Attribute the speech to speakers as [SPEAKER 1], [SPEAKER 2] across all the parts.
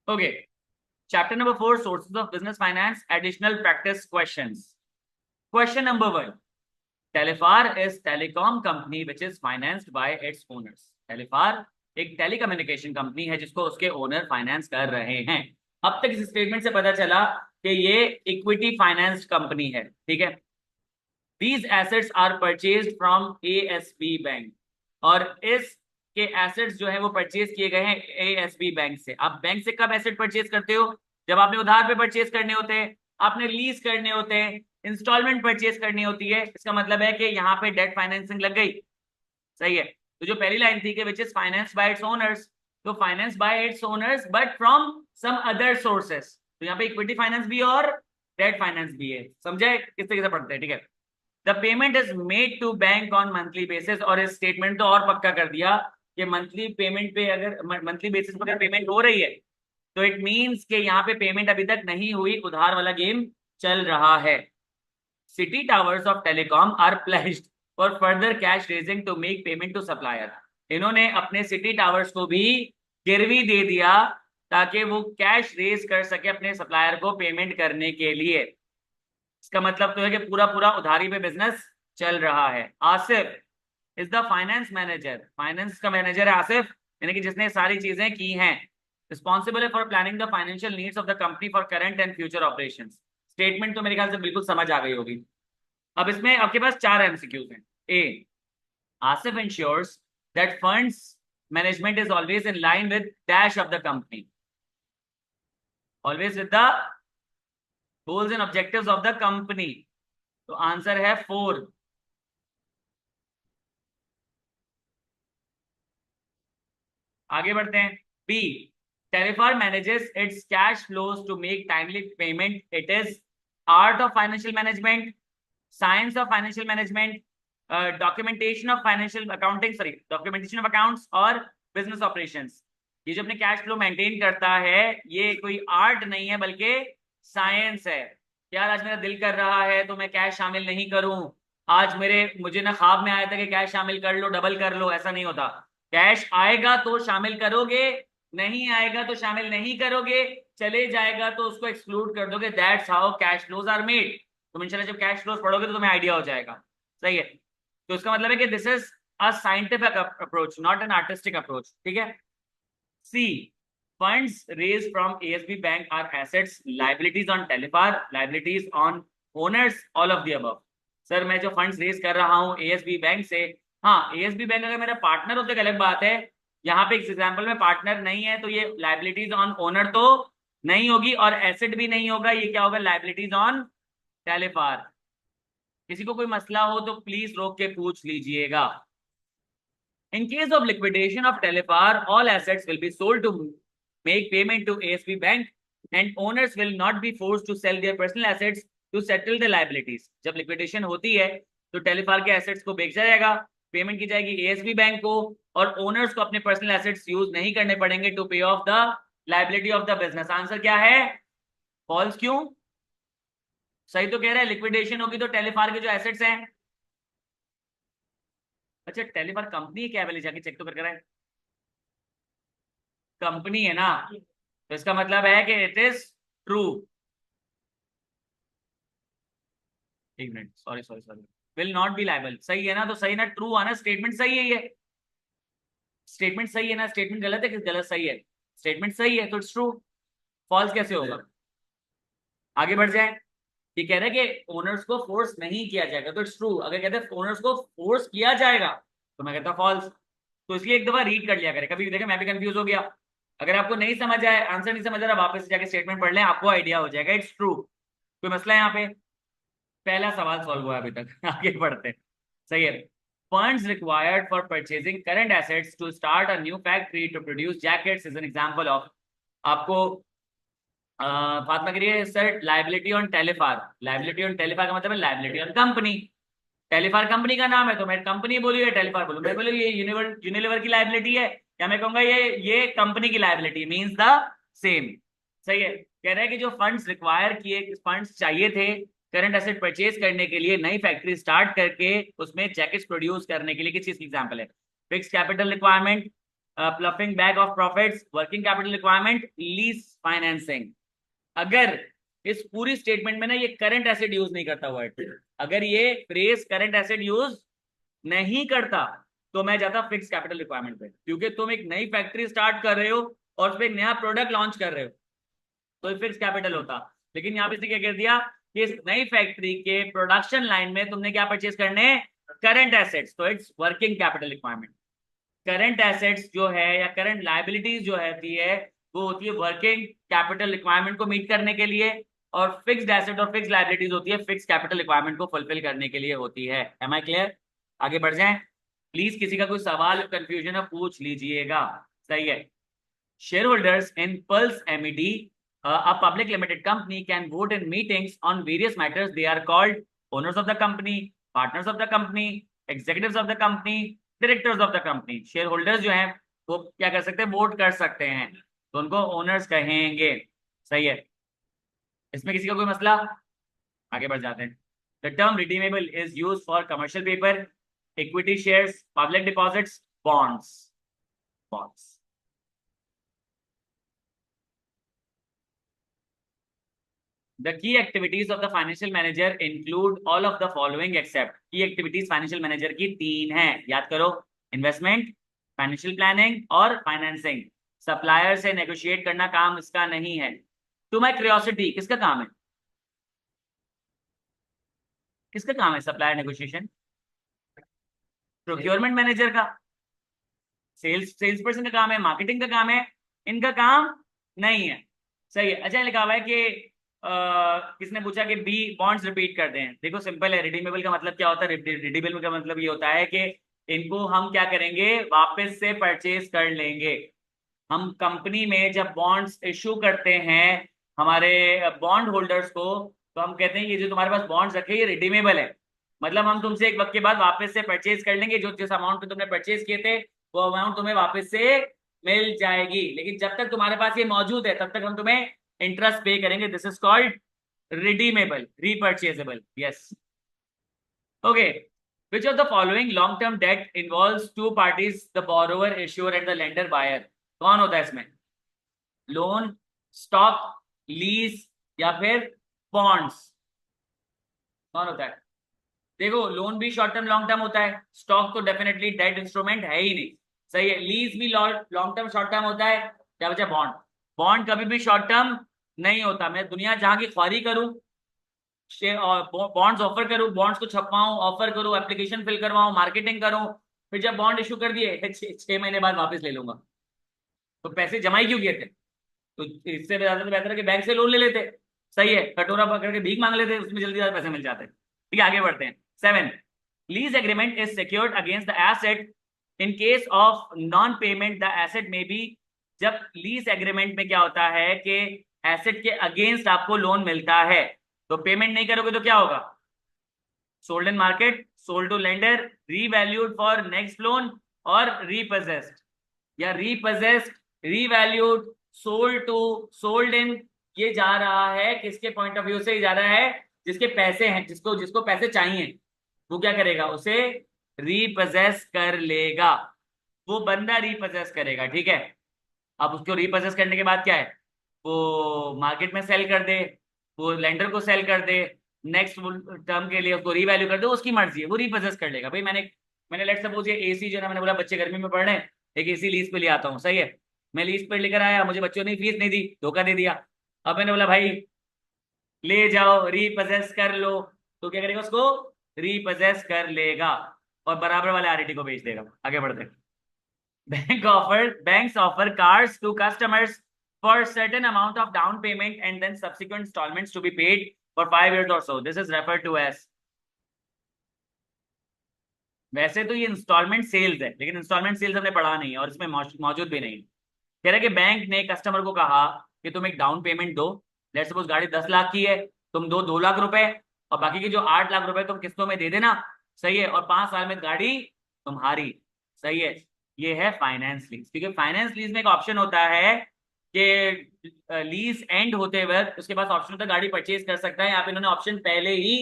[SPEAKER 1] Okay, chapter number 4, sources of business finance, additional practice questions. Question number 1, Telefar is telecom company which is financed by its owners. Telefar एक telecommunication company है जिसको उसके owner finance कर रहे हैं। अब तक इस स्टेटमेंट से पता चला कि ये इक्विटी फाइनेंस्ड कंपनी है, ठीक है। These assets are purchased from ASB bank, और इस के एसेट्स जो है वो परचेज किए गए हैं ASB बैंक से। आप बैंक से कब एसेट परचेज करते हो? जब आपने उधार पे परचेज करने होते हैं, आपने लीज करने होते हैं, इंस्टॉलमेंट परचेज करनी होती है। इसका मतलब है कि यहाँ पे डेट फाइनेंसिंग लग गई, सही है। तो जो पहली लाइन थी कि which is finance by its owners, तो finance by its owners but from some other sources. तो यहाँ पे इक्विटी फाइनेंस भी और डेट फाइनेंस भी है, समझे किस तरीके से पढ़ते हैं, ठीक है। The payment is made to bank on monthly basis, और इस स्टेटमेंट तो और पक्का कर दिया कि मंथली पेमेंट पे, अगर मंथली बेसिस पर पेमेंट हो रही है तो इट मींस कि यहाँ पे पेमेंट अभी तक नहीं हुई, उधार वाला गेम चल रहा है। City towers of telecom are pledged for further cash raising to make payment to supplier. इन्होंने अपने सिटी टावर्स को भी गिरवी दे दिया ताकि वो कैश रेज कर सके अपने सप्लायर को पेमेंट करने के लिए। इसका मतलब तो है कि पूरा पूरा उधारी पे बिजनेस चल रहा है। Asif is the finance manager, finance का मैनेजर है आसिफ, यानी कि जिसने सारी चीजें की हैं। रिस्पॉन्सिबल है for planning the financial needs of the company for current and future operations. Statement तो मेरे ख्याल से बिल्कुल समझ आ गई होगी। अब इसमें आपके पास 4 एमसीक्यूज हैं। A, Asif ensures that funds management is always in line with dash of the company, always with the goals and objectives of the company. तो आंसर है 4। आगे बढ़ते हैं। B, Telefar manages its cash flows to make timely payment. It is art of financial management, science of financial management, documentation of financial accounting, sorry documentation of accounts और business operations. ये जो अपने cash flow maintain करता है ये कोई art नहीं है बल्कि साइंस है। यार आज मेरा दिल कर रहा है तो मैं कैश शामिल नहीं करूं, आज मुझे ना ख्वाब में आया था कि कैश शामिल कर लो, डबल कर लो, ऐसा नहीं होता। कैश आएगा तो शामिल करोगे, नहीं आएगा तो शामिल नहीं करोगे, चले जाएगा तो उसको एक्सक्लूड कर दोगे। That's how cash flows are made. तुम इंशाल्लाह जब कैश फ्लोज पढ़ोगे तो तुम्हें आइडिया हो जाएगा, सही है। तो इसका मतलब है कि this is a scientific approach, not an artistic approach, ठीक है। सी, funds raised from ASB bank are assets, liabilities on Telefar, liabilities on owners, all of the above। Sir मैं जो फंड्स रेज कर रहा हूँ ASB बैंक से, हाँ ASB bank अगर मेरा पार्टनर होता है अलग बात है। यहाँ पे एक एग्जांपल में पार्टनर नहीं है तो ये लाइबिलिटीज ऑन ओनर तो नहीं होगी और एसेट भी नहीं होगा, ये क्या होगा, लाइबिलिटीज ऑन टेलीफार। किसी को कोई मसला हो तो प्लीज रोक के पूछ लीजिएगा। In case of liquidation of Telefar, all assets will be sold to make payment to ASB Bank, and owners will not be forced to sell their personal assets to settle the liabilities। जब liquidation होती है तो टेलीफार के assets को बेचा जाएगा, payment की जाएगी ASB बैंक को, और ओनर्स को अपने पर्सनल assets यूज नहीं करने पड़ेंगे टू पे of the liability of the business. Answer क्या है? फॉल्स क्यों? सही तो कह रहा है, लिक्विडेशन होगी तो टेलीफार के जो एसेट्स हैं, अच्छा टेलीफार कंपनी क्या है पहले जाके चेक तो करके रहे, कंपनी है ना, तो इसका मतलब है कि इट इज ट्रू। एक minute, sorry sorry sorry, will not be liable, सही है ना, तो सही ना, ट्रू आना, स्टेटमेंट सही है, ये स्टेटमेंट सही है ना, स्टेटमेंट गलत है कि गलत सही है, स्टेटमेंट सही है तो इट्स ट्रू। फॉल्स कैसे होगा? आगे बढ़ जाए। ये कह रहा है कि ओनर्स को फोर्स नहीं किया जाएगा तो इट्स ट्रू। अगर कहते हैं ओनर्स को फोर्स किया जाएगा तो मैं कहता फॉल्स। तो इसलिए एक दफा रीड कर लिया करें, कभी देखा मैं भी कंफ्यूज हो गया। अगर आपको नहीं समझ आए, आंसर नहीं समझ आ रहा, वापस जाके स्टेटमेंट पढ़ लें, आपको आइडिया हो जाएगा इट्स ट्रू। कोई मसला है यहाँ पे? पहला सवाल सॉल्व हुआ अभी तक। आगे बढ़ते हैं, सही है। Funds required for purchasing current assets to start a new factory to produce jackets is an example of. आपको फातिमा करिए sir, liability on Telefar, liability on Telefar का मतलब है liability on company. Telefar company का नाम है तो मैं कंपनी बोलूँ या टेलीफार बोलूँ? मैं बोलूँ ये यूनिलीवर की लाइबिलिटी है, या मैं कहूंगा ये कंपनी की लाइबिलिटी, मींस द सेम। सही है। कह रहा है कि जो फंड्स रिक्वायर किए, फंड्स चाहिए थे करंट एसेट परचेज करने के लिए, नई फैक्ट्री स्टार्ट करके उसमें जैकेट्स प्रोड्यूस करने के लिए, किस चीज की एग्जांपल है? Fix capital requirement, ploughing back of profits, working capital requirement, lease financing. अगर इस पूरी स्टेटमेंट में ना ये करंट एसेट यूज नहीं करता वर्ड, अगर ये फ्रेज करंट एसेट यूज नहीं करता तो मैं जाता फिक्स कैपिटल रिक्वायरमेंट पे, क्योंकि तुम एक नई फैक्ट्री स्टार्ट कर रहे हो और उस पर नया प्रोडक्ट लॉन्च कर रहे हो तो फिक्स कैपिटल होता। लेकिन यहाँ पे क्या कर दिया कि इस नई फैक्ट्री के प्रोडक्शन लाइन में तुमने क्या परचेज करने, करंट एसेट्स, तो it's working capital requirement. Current assets जो है या करंट लाइबिलिटीज जो है वो होती है वर्किंग कैपिटल रिक्वायरमेंट को मीट करने के लिए, और फिक्स्ड एसेट और फिक्स्ड लाइबिलिटीज होती है फिक्स कैपिटल रिक्वायरमेंट को फुलफिल करने के लिए होती है। Am I clear? आगे बढ़ जाएं। प्लीज किसी का कोई सवाल कंफ्यूजन है पूछ लीजिएगा। सही है। Share holders in Pulse MED, a public limited company, can vote in meetings on various matters. They are called owners of the company, partners of the company, executives of the company, directors of the company. Shareholders जो हैं वो क्या कर सकते हैं, vote कर सकते हैं, तो उनको ओनर्स कहेंगे। सही है। इसमें किसी का कोई मसला? आगे बढ़ जाते हैं। The term redeemable is used for commercial paper, equity shares, public deposits, bonds. The key activities of the financial manager include all of the following except. Key activities financial manager की तीन हैं, याद करो, इन्वेस्टमेंट, फाइनेंशियल प्लानिंग और financing. Supplier से negotiate करना काम इसका नहीं है। टू माई क्यूरियोसिटी, किसका काम है? किसका काम है सप्लायर नेगोशिएशन? प्रोक्योरमेंट मैनेजर का, सेल्स पर्सन का काम है, मार्केटिंग का काम है, इनका काम नहीं है। सही है। अच्छा लिखा हुआ है कि किसने पूछा कि बी बॉन्ड्स रिपीट कर दें। देखो सिंपल है, रिडीमेबल का मतलब क्या होता है? रिडीमेबल का मतलब ये होता है कि इनको हम क्या करेंगे, वापस से परचेज कर लेंगे। हम कंपनी में जब बॉन्ड्स इशू करते हैं हमारे बॉन्ड होल्डर्स को, तो हम कहते हैं ये जो तुम्हारे पास बॉन्ड्स रखे ये रिडीमेबल है, मतलब हम तुमसे एक वक्त के बाद वापस से परचेज कर लेंगे, जो जिस अमाउंट पे तुमने परचेज किए थे वो अमाउंट तुम्हें वापस से मिल जाएगी, लेकिन जब तक तुम्हारे पास ये मौजूद है तब तक हम तुम्हें इंटरेस्ट पे करेंगे। This is called redeemable, repurchasable. Yes. Okay. Which of the following long-term debt involves two parties, the borrower, issuer, and the lender, buyer? कौन होता है इसमें? लोन, स्टॉक, लीज या फिर बॉन्ड्स? कौन होता है? देखो लोन भी शॉर्ट टर्म लॉन्ग टर्म होता है, स्टॉक तो डेफिनेटली डेट इंस्ट्रूमेंट है ही नहीं। सही है। लीज भी लॉन्ग टर्म शॉर्ट टर्म होता है। क्या बचा? बॉन्ड। बॉन्ड कभी भी शॉर्ट टर्म नहीं होता। मैं दुनिया जहां की ख्वारी करूं, बॉन्ड्स ऑफर करूं, बॉन्ड्स को छपवाऊं, ऑफर करूं, एप्लीकेशन फिल करवाऊं, मार्केटिंग करूं, फिर जब बॉन्ड इशू कर दिए 6 महीने बाद वापस ले लूंगा, तो पैसे जमा ही क्यों किए थे? तो इससे ज्यादा तो बेहतर है कि बैंक से लोन ले लेते। सही है। कटोरा पकड़ के भीख मांग लेते, उसमें जल्दी ज्यादा पैसे मिल जाते। ठीक है, आगे बढ़ते हैं। 7, lease agreement is secured against the asset in case of non payment the asset में बी। जब लीज एग्रीमेंट में क्या होता है कि एसेट के अगेंस्ट आपको लोन मिलता है, तो पेमेंट नहीं करोगे तो क्या होगा? Sold in market, sold to lender, revalued for next loan, और रीपोजेस्ड या repossessed, revalued, sold to, sold in. ये जा रहा है किसके पॉइंट ऑफ व्यू से? जा रहा है जिसके पैसे हैं, जिसको जिसको पैसे चाहिए वो क्या करेगा? उसे रीपोजेस कर लेगा, वो बंदा रीपोजेस करेगा। ठीक है। अब उसको रीपोजेस करने के बाद क्या है? वो मार्केट में सेल कर दे, वो लेंडर को सेल कर दे, नेक्स्ट टर्म के लिए उसको रीवैल्यू कर दे, उसकी मर्जी है, वो रीपोजेस कर लेगा। भाई मैंने लेट सपोज ये एसी जो है ना, मैंने बोला बच्चे गर्मी में पढ़ रहे हैं, एक एसी लीज पे ले आता हूँ। सही है। मैं लीज पे लेकर आया, मुझे बच्चों ने फीस नहीं दी, धोखा दे दिया। अब मैंने बोला भाई ले जाओ रीपोजेस कर लो, तो क्या करेगा? उसको रीपोजेस कर लेगा और बराबर वाले आरईटी को भेज देगा। आगे बढ़ते हैं। Banks offer cars to customers for certain amount of down payment and then subsequent installments to be paid for 5 years or so. This is referred to as, वैसे तो ये इंस्टॉलमेंट सेल्स है, लेकिन इंस्टॉलमेंट सेल्स हमने पढ़ा नहीं है और इसमें मौजूद भी नहीं। कह रहा है कि बैंक ने कस्टमर को कहा कि तुम एक डाउन पेमेंट दो। लेट्स सपोज गाड़ी 10 लाख की है, तुम दो 2 लाख रुपए, और बाकी के जो 8 लाख रुपए तुम किस्तों में दे देना। सही है। और 5 साल में गाड़ी तुम्हारी। सही है। ये है फाइनेंस लीज, क्योंकि फाइनेंस लीज में एक ऑप्शन होता है कि लीज एंड होते वक्त उसके पास ऑप्शन होता है गाड़ी परचेज कर सकता है। यहाँ पे इन्होंने ऑप्शन पहले ही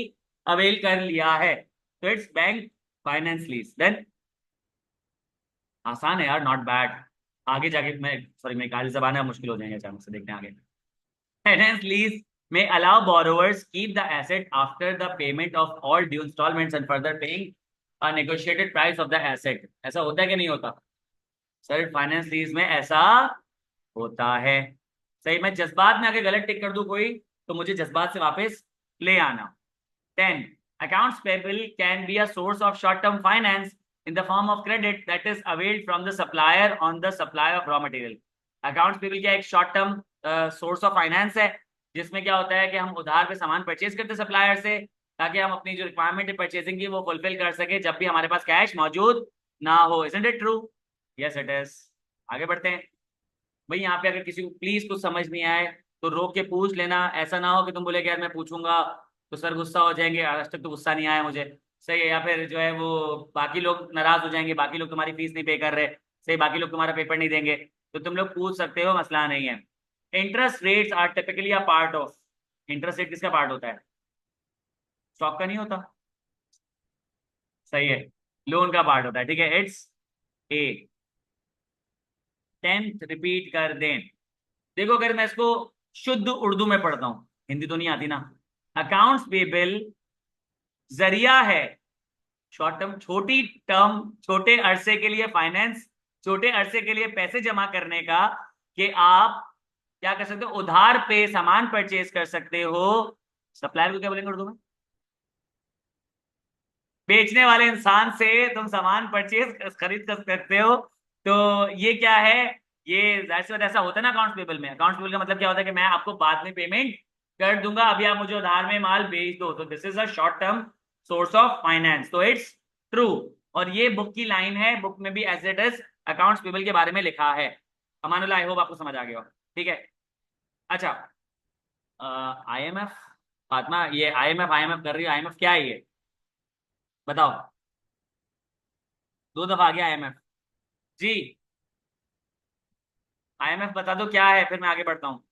[SPEAKER 1] अवेल कर लिया है, तो it's bank finance lease. Then आसान है यार, नॉट बैड। आगे जाके मैं सॉरी मेरी काली जबान है, मुश्किल हो जाएंगे अचानक से, देखते हैं आगे। Finance lease may allow borrowers keep the asset after the payment of all due installments and further paying a negotiated price of the asset। ऐसा होता है कि नहीं होता सर? फाइनेंस लीज में ऐसा होता है। सही, मैं जज्बात में आगे गलत टिक कर दूं कोई, तो मुझे जज्बात से वापस ले आना। 10. Accounts payable can be a source of short-term finance in the form of credit that is availed from the supplier on the supply of raw material। Accounts payable क्या एक short term source of finance है, जिसमें क्या होता है कि हम उधार पे सामान परचेज करते हैं सप्लायर से, ताकि हम अपनी जो रिक्वायरमेंट है परचेजिंग की वो फुलफिल कर सके जब भी हमारे पास कैश मौजूद ना हो। Isn't it true? Yes it is. आगे बढ़ते हैं भाई। यहाँ पे अगर किसी को प्लीज कुछ समझ नहीं आए तो रोक के पूछ लेना, ऐसा ना हो कि तुम बोले कि यार मैं पूछूंगा तो सर गुस्सा हो जाएंगे, आज तक तो गुस्सा नहीं आया मुझे। सही है, या फिर जो है वो बाकी लोग नाराज हो जाएंगे, बाकी लोग तुम्हारी फीस नहीं पे कर रहे, सही, बाकी लोग तुम्हारा पेपर नहीं देंगे, तो तुम लोग पूछ सकते हो, मसला नहीं है। Interest rates are typically a part of. Interest rate किसका पार्ट होता है? स्टॉक का नहीं होता? सही है, लोन का पार्ट होता है, ठीक है, इट्स ए। 10th रिपीट कर दें। देखो अगर मैं इसको शुद्ध उर्दू में पढ़ता हूं, हिंदी तो नहीं आती ना। अकाउंट्स पेबल जरिया है, शॉर्ट टर्म, छोटी टर्म, छोटे अरसे के लिए फाइनेंस, छोटे अरसे के लिए पैसे जमा करने का, कि आप क्या कर सकते हो, उधार पे सामान परचेज कर सकते हो। सप्लायर को क्या बोलेंगे उर्दू में? बेचने वाले इंसान से तुम सामान परचेज खरीद कर सकते हो। तो ये क्या है, ये जाहिर सी बात ऐसा होता है ना अकाउंट्स पेबल में। अकाउंट्स पेबल का मतलब क्या होता है कि मैं आपको बाद में पेमेंट कर दूंगा, अभी आप मुझे उधार में माल बेच दो। तो this is a short term source of finance, तो इट्स ट्रू। और ये बुक की लाइन है, बुक में भी as it is accounts payable के बारे में लिखा है। अमानुल्लाह, आई होप आपको समझ आ गया हो, ठीक है। अच्छा, आईएमएफ, फातिमा ये आईएमएफ आईएमएफ कर रही है, आईएमएफ क्या है ये बताओ? 2 दफा आ गया आईएमएफ जी। आईएमएफ बता दो क्या है, फिर मैं आगे बढ़ता हूँ।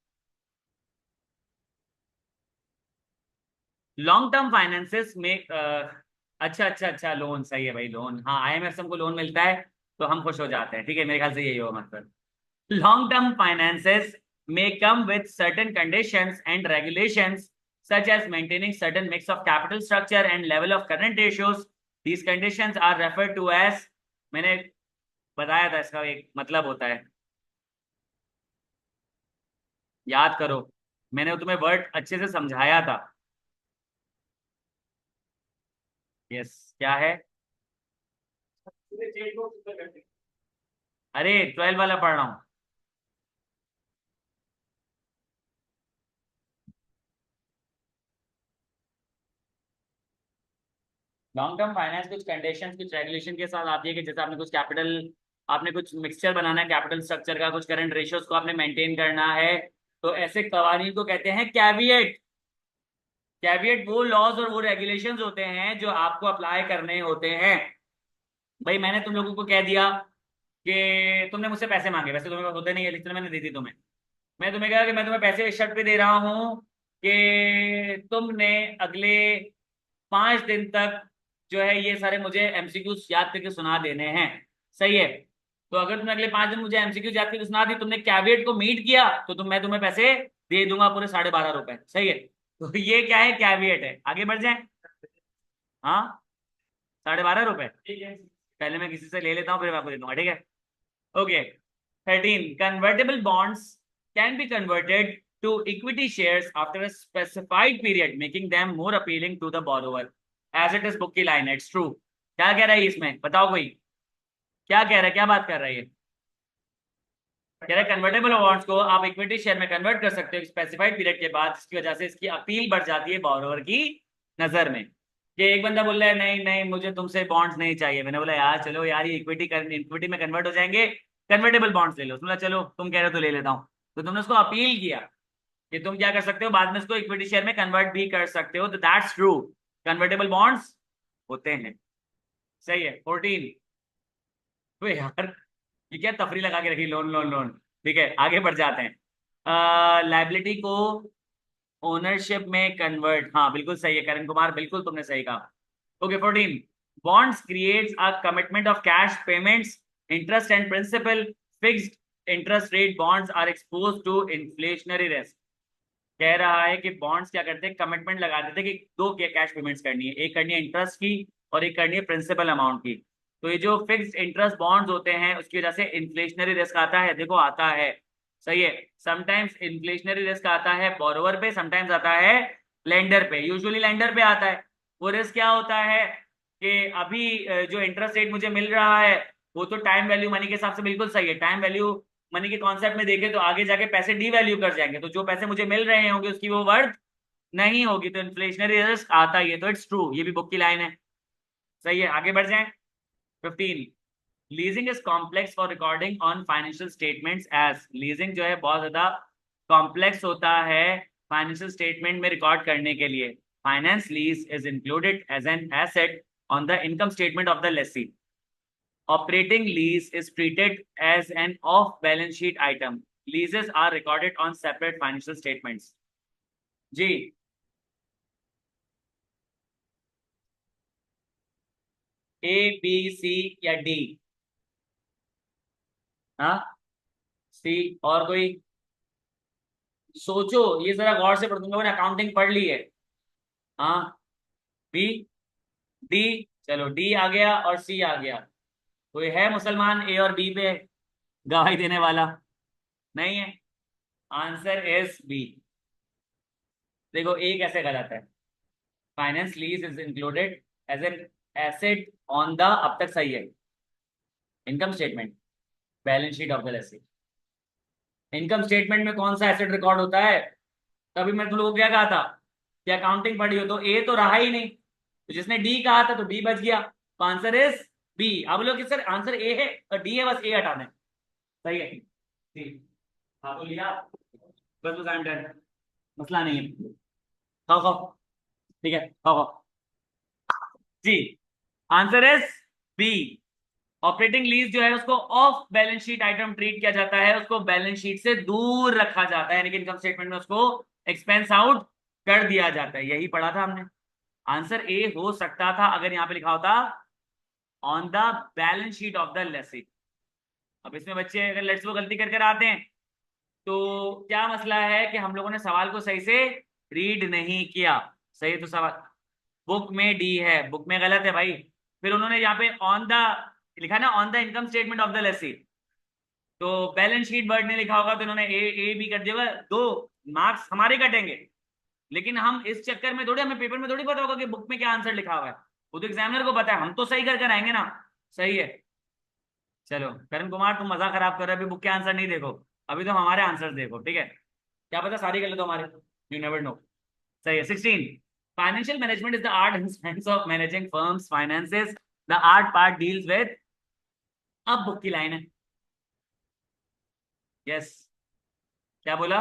[SPEAKER 1] लॉन्ग टर्म फाइनेंसेस में अच्छा अच्छा अच्छा, लोन, सही है भाई, लोन, हाँ आईएमएफ से हमको लोन मिलता है तो हम खुश हो जाते हैं, ठीक है, मेरे ख्याल से यही होगा मतलब। Long term finances may come with certain conditions and regulations such as maintaining certain mix of capital structure and level of current ratios। These conditions are referred to as, मैंने बताया था इसका एक मतलब होता है, याद करो, मैंने तुम्हें वर्ड अच्छे से समझाया था। यस, क्या है? अरे 12 वाला पढ़ रहा हूँ। लॉन्ग टर्म फाइनेंस कुछ कंडीशंस कुछ रेगुलेशन के साथ आती है, कि जैसे आपने कुछ कैपिटल, आपने कुछ मिक्सचर बनाना है कैपिटल स्ट्रक्चर का, कुछ करंट रेशियोज को आपने मेंटेन करना है, तो ऐसे कवानीन को कहते हैं कैविएट। कैविएट वो लॉज और वो रेगुलेशंस होते हैं जो आपको अप्लाई करने होते हैं। भाई मैंने तुम लोगों को कह दिया कि तुमने मुझसे पैसे मांगे, वैसे तुम्हें होते नहीं है लेकिन मैंने दे दी तुम्हें। मैं तुम्हें कहा कि मैं तुम्हें पैसे इस शर्त पे दे रहा हूँ कि तुमने अगले 5 दिन तक जो है ये सारे मुझे एमसीक्यू याद करके सुना देने हैं। सही है, तो अगर तुमने अगले 5 दिन मुझे एमसीक्यू याद करके सुना दी, तुमने कैविएट को मीट किया, तो मैं तुम्हें पैसे दे दूंगा पूरे 12.5 रुपए। सही है, तो ये क्या है, कैविएट है। आगे बढ़ जाए। हाँ, 12.5 रुपए, पहले मैं किसी से ले लेता हूँ फिर मैं आपको दे दूंगा, ठीक है। Okay. 13, convertible bonds can be converted to equity shares after a specified period, making them more appealing to the borrower as it is book की line है, it's true। क्या कह रहा है इसमें, बताओ कोई क्या कह रहा है, क्या बात कर रहा है ये? कह रहा है कन्वर्टेबल बॉन्ड्स को आप इक्विटी शेयर में कन्वर्ट कर सकते हो स्पेसिफाइड पीरियड के बाद, जिसकी वजह से इसकी अपील बढ़ जाती है बोरोवर की नजर में। कि एक बंदा बोल रहा है नहीं नहीं मुझे तुमसे बॉन्ड्स नहीं चाहिए, मैंने बोला यार चलो यार ये इक्विटी में कन्वर्ट हो जाएंगे, कन्वर्टेबल बॉन्ड्स ले लो। उसने बोला चलो तुम कह रहे हो तो ले लेता हूँ। तो तुमने उसको अपील किया कि तुम क्या कर सकते हो, बाद में इसको इक्विटी शेयर में कन्वर्ट भी कर सकते हो, तो दैट्स ट्रू, कन्वर्टेबल बॉन्ड्स होते हैं। सही है। 14, तो यार ये क्या तफरी लगा के रखी, लोन लोन लोन, ठीक है आगे बढ़ जाते हैं। लाइबिलिटी को ओनरशिप में कन्वर्ट, हाँ बिल्कुल सही है करण कुमार, बिल्कुल तुमने सही कहा। Okay. 14, bonds creates a commitment of cash payments, interest and principal, fixed interest rate bonds are expose to inflationary risk. कह रहा है कि बॉन्ड्स क्या करते हैं, कमिटमेंट लगा देते हैं कि दो कैश पेमेंट्स करनी है, एक करनी है इंटरेस्ट की और एक करनी है प्रिंसिपल अमाउंट की। तो ये जो फिक्स्ड इंटरेस्ट बॉन्ड्स होते हैं उसकी वजह से इन्फ्लेशनरी रिस्क आता है, देखो आता है, सही है। समटाइम्स इन्फ्लेशनरी रिस्क आता है बोरोवर पे, समटाइम्स आता है लेंडर पे, यूजुअली लेंडर पे आता है। वो रिस्क क्या होता है कि अभी जो इंटरेस्ट रेट मुझे मिल रहा है वो तो टाइम वैल्यू मनी के हिसाब से बिल्कुल सही है, टाइम वैल्यू मनी के कॉन्सेप्ट में देखें तो आगे जाके पैसे डी वैल्यू कर जाएंगे, तो जो पैसे मुझे मिल रहे होंगे उसकी वो वर्थ नहीं होगी, तो इन्फ्लेशनरी रिस्क आता ही है। तो इट्स ट्रू, ये भी बुक की लाइन है, सही है। आगे बढ़ जाएं। 15, leasing is complex for recording on financial statements as, leasing जो है बहुत ज्यादा कॉम्प्लेक्स होता है फाइनेंशियल स्टेटमेंट में रिकॉर्ड करने के लिए। Finance lease is included as an asset on the income statement of the lessee. Operating lease is treated as an off-balance sheet item. Leases are recorded on separate financial statements. जी, A B C या D? हाँ, सी। और कोई? सोचो, ये जरा गौर से पढ़, तुम लोगों ने अकाउंटिंग पढ़ ली है। हाँ, बी, डी, चलो डी आ गया और सी आ गया। कोई है मुसलमान ए और बी पे गवाही देने वाला? नहीं है, आंसर इज बी। देखो ए कैसे गलत है, finance lease is included as an asset on the, अब तक सही है, income statement, balance sheet of the lessee. Income statement में कौन सा एसेट रिकॉर्ड होता है? तभी मैं तुम लोगों को क्या कहा था कि अकाउंटिंग पढ़ी हो, तो ए तो रहा ही नहीं, तो जिसने डी कहा था तो बी बच गया, तो आंसर इज बी। अब लोग सर आंसर ए है और डी है, बस ए हटा दें, सही है। ठीक, हाँ तो लिया, बस बस आई एम डन, मसला नहीं है। खाओ खाओ, ठीक है, खाओ खाओ जी। Answer is B. Operating lease जो है उसको off balance sheet item treat किया जाता है, उसको बैलेंस शीट से दूर रखा जाता है, यानी कि इनकम स्टेटमेंट में उसको एक्सपेंस आउट कर दिया जाता है। यही पढ़ा था हमने। आंसर ए हो सकता था अगर यहां पे लिखा होता on the balance sheet of the Lesi. अब इसमें बच्चे अगर लेट्स वो गलती कर कर आते हैं तो क्या मसला है कि हम लोगों ने सवाल को सही से रीड नहीं किया। सही है, तो सवाल बुक में डी है, बुक में गलत है भाई। फिर उन्होंने यहाँ पे ऑन द लिखा ना, on the income statement of the Lesi, तो बैलेंस शीट वर्ड ने लिखा होगा तो इन्होंने ए ए बी कर दिया, दो मार्क्स हमारे कटेंगे। लेकिन हम इस चक्कर में थोड़ी, हमें पेपर में थोड़ी पता होगा कि बुक में क्या आंसर लिखा हुआ है, वो तो एग्जामिनर को पता है, हम तो सही कर कर आएंगे ना। सही है, चलो करण कुमार तुम मजा खराब कर रहे हो, अभी बुक के आंसर नहीं देखो, अभी तो हमारे आंसर देखो, ठीक है, क्या पता सारी गलत हो हमारे, यू नेवर नो। सही है। 16, financial management is the art and science of managing firms finances, the art part deals with, अब बुक की लाइन है। यस, क्या बोला?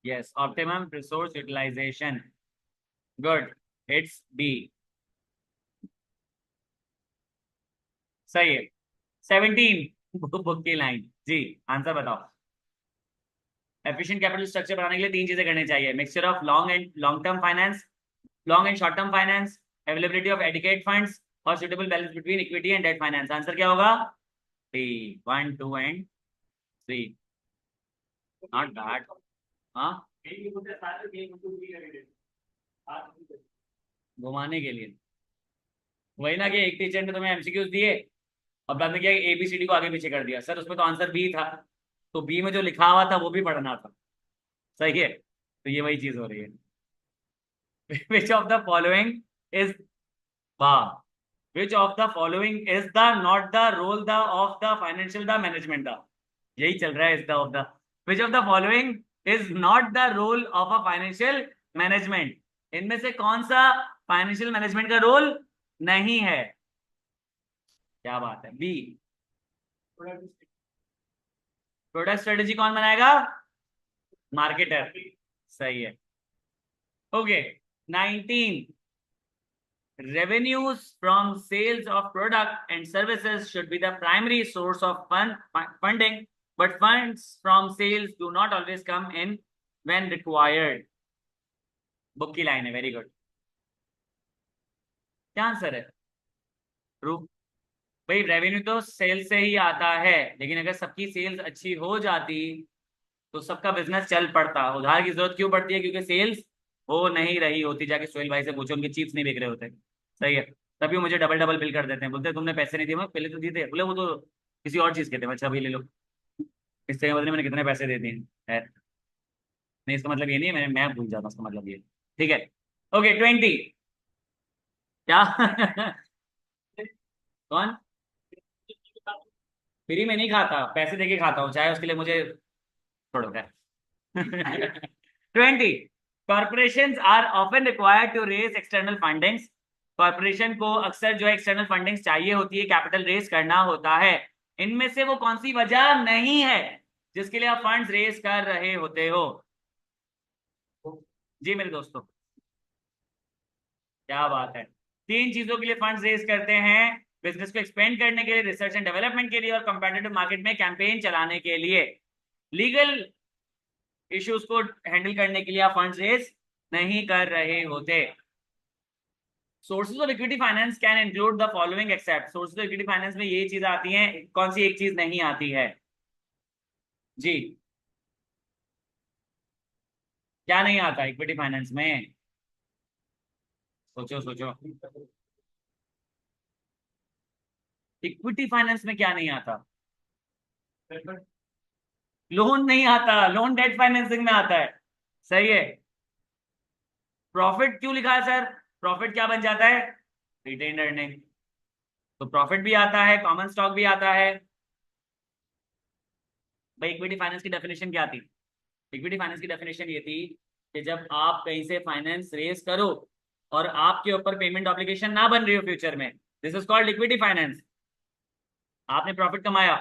[SPEAKER 1] Yes, optimum resource utilisation, good, it's B, सही है। 17, बुक की लाइन जी, आंसर बताओ। एफिशिएंट कैपिटल स्ट्रक्चर बनाने के लिए तीन चीजें करनी चाहिए, mixture of long and long term finance, long and short term finance, availability of adequate funds और suitable balance between equity and debt finance. Answer क्या होगा? D, 1 2 and 3, not bad. हाँ, घुमाने के लिए वही ना कि एक टीचर ने तुम्हें एमसीक्यूज दिए और बाद में क्या एबीसीडी को आगे पीछे कर दिया, सर उसमें तो आंसर बी था, तो बी में जो लिखा हुआ था वो भी पढ़ना था, सही है। तो ये वही चीज हो रही है। Which of the following is, वाह, which of the following is the not the role the of the financial the management the, यही चल रहा है इस the of the, which of the following is not the role of a financial management, इनमें से कौन सा financial management का रोल नहीं है? क्या बात है, बी। प्रोडक्ट स्ट्रेटेजी कौन बनाएगा? मार्केटर, सही है। Okay, 19, revenues from sales of product and services should be the primary source of funding, but funds from sales do not always come in when required. Book की line है, very good. क्या answer है? True. भाई revenue तो cell से ही आता है, लेकिन अगर सबकी सेल्स अच्छी हो जाती तो सबका बिजनेस चल पड़ता। उधार की जरूरत क्यों पड़ती है? क्योंकि सेल्स हो नहीं रही होती। जाके सोहेल भाई से पूछो, उनके चिप्स नहीं बिक रहे होते। सही है। तभी मुझे डबल डबल बिल कर देते हैं, बोलते हैं तुमने पैसे नहीं दिए। मैं पहले तो दिए थे, बोले वो तो किसी और चीज के थे। मैं, अच्छा भाई ले लो। इससे बदले मैंने कितने पैसे दे दिए है। नहीं, इसका मतलब ये नहीं है, मैं भूल जाता हूँ इसका मतलब ये। ठीक है। ओके 20। क्या? कौन? फ्री में नहीं खाता, पैसे देके खाता हूँ, चाहे उसके लिए मुझे छोड़ो क्या। 20। Corporation are often required to raise external fundings. Corporation को अक्सर जो है एक्सटर्नल फंडिंग्स चाहिए होती है, कैपिटल रेज करना होता है। इनमें से वो कौन सी वजह नहीं है जिसके लिए आप फंड्स रेज कर रहे होते हो? जी मेरे दोस्तों, क्या बात है। तीन चीजों के लिए फंड्स रेज करते हैं: बिजनेस को एक्सपेंड करने के लिए, रिसर्च एंड डेवलपमेंट के लिए, और कंपेटिटिव मार्केट में कैंपेन चलाने के लिए। लीगल इश्यूज को हैंडल करने के लिए आप फंड्स रेज नहीं कर रहे होते। Sources of equity finance can include the following except. Sources of equity finance में ये चीज आती है, कौन सी एक चीज नहीं आती है? जी, क्या नहीं आता इक्विटी फाइनेंस में? सोचो सोचो। इक्विटी फाइनेंस में क्या नहीं आता? लोन नहीं आता, लोन डेट फाइनेंसिंग में आता है। सही है। प्रॉफिट क्यों लिखा है सर? प्रॉफिट क्या बन जाता है? Retain earning. तो प्रॉफिट भी आता है, कॉमन स्टॉक भी आता है। भाई इक्विटी फाइनेंस की डेफिनेशन क्या थी? इक्विटी फाइनेंस की डेफिनेशन ये थी कि जब आप कहीं से फाइनेंस रेज करो और आपके ऊपर पेमेंट ऑब्लिगेशन ना बन रही हो फ्यूचर में, this is called equity finance. आपने प्रॉफिट कमाया,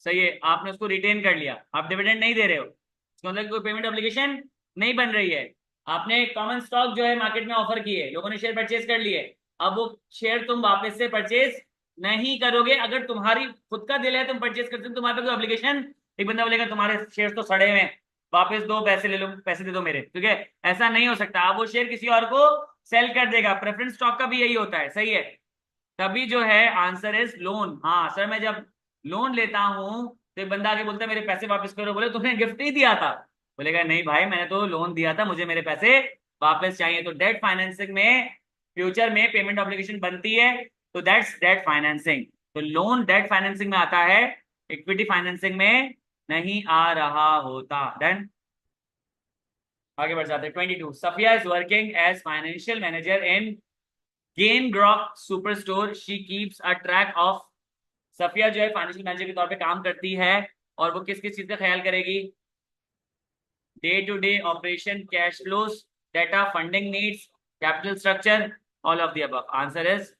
[SPEAKER 1] सही है, आपने उसको रिटेन कर लिया, आप डिविडेंड नहीं दे रहे हो, इसका मतलब कोई पेमेंट ऑब्लिगेशन नहीं बन रही है। आपने कॉमन स्टॉक जो है मार्केट में ऑफर किए, लोगों ने शेयर परचेज कर लिए, अब वो शेयर तुम वापस से परचेज नहीं करोगे। अगर तुम्हारी खुद का दिल है तुम परचेज करते हो, तुम्हारे पे कोई ऑब्लिगेशन। एक बंदा बोलेगा तुम्हारे शेयर तो सड़े हुए हैं, वापस दो, पैसे ले लो, पैसे दे दो मेरे, ठीक है? ऐसा नहीं हो सकता। अब वो शेयर किसी और को सेल कर देगा। प्रेफरेंस स्टॉक का भी यही होता है, सही है। तभी जो है आंसर इज लोन। हाँ सर, मैं जब लोन लेता हूं तो एक बंदा आके बोलता है मेरे पैसे वापस करो, बोले तुमने गिफ्ट नहीं दिया था। बोलेगा नहीं भाई, मैंने तो लोन दिया था, मुझे मेरे पैसे वापस चाहिए। तो डेट फाइनेंसिंग में फ्यूचर में पेमेंट ऑब्लिगेशन बनती है, तो दैट्स डेट फाइनेंसिंग। तो लोन डेट फाइनेंसिंग में आता है, इक्विटी फाइनेंसिंग में नहीं आ रहा होता। डन। आगे बढ़ जाते हैं। 22। Safia is working as financial manager in Gain Grock super store. She keeps a track of. Safia जो है फाइनेंशियल मैनेजर के तौर पे काम करती है, और वो किस किस चीज का ख्याल करेगी? Day to day operation, cash flows, data, funding needs, capital structure, all of the above. Answer is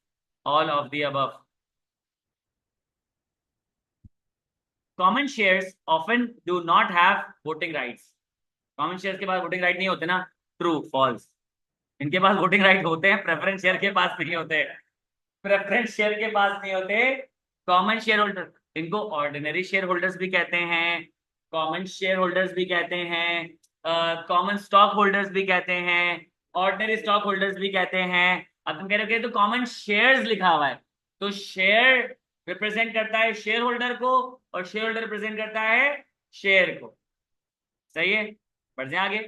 [SPEAKER 1] all of the above. Common shares often do not have voting rights. Common shares के पास voting right नहीं होते ना। True false? इनके पास voting right होते हैं, preference share के पास नहीं होते। प्रेफरेंस शेयर के पास नहीं होते। कॉमन शेयर होल्डर, इनको ऑर्डिनरी शेयर होल्डर्स भी कहते हैं, कॉमन शेयर होल्डर्स भी कहते हैं, कॉमन स्टॉक होल्डर्स भी कहते हैं, ऑर्डिनरी स्टॉक होल्डर्स भी कहते हैं। अब तुम कह रहे हो कि तो कॉमन शेयर्स लिखा हुआ है, तो शेयर रिप्रेजेंट करता है शेयर होल्डर को, और शेयर होल्डर रिप्रेजेंट करता है शेयर को। सही है। बढ़ जाए आगे।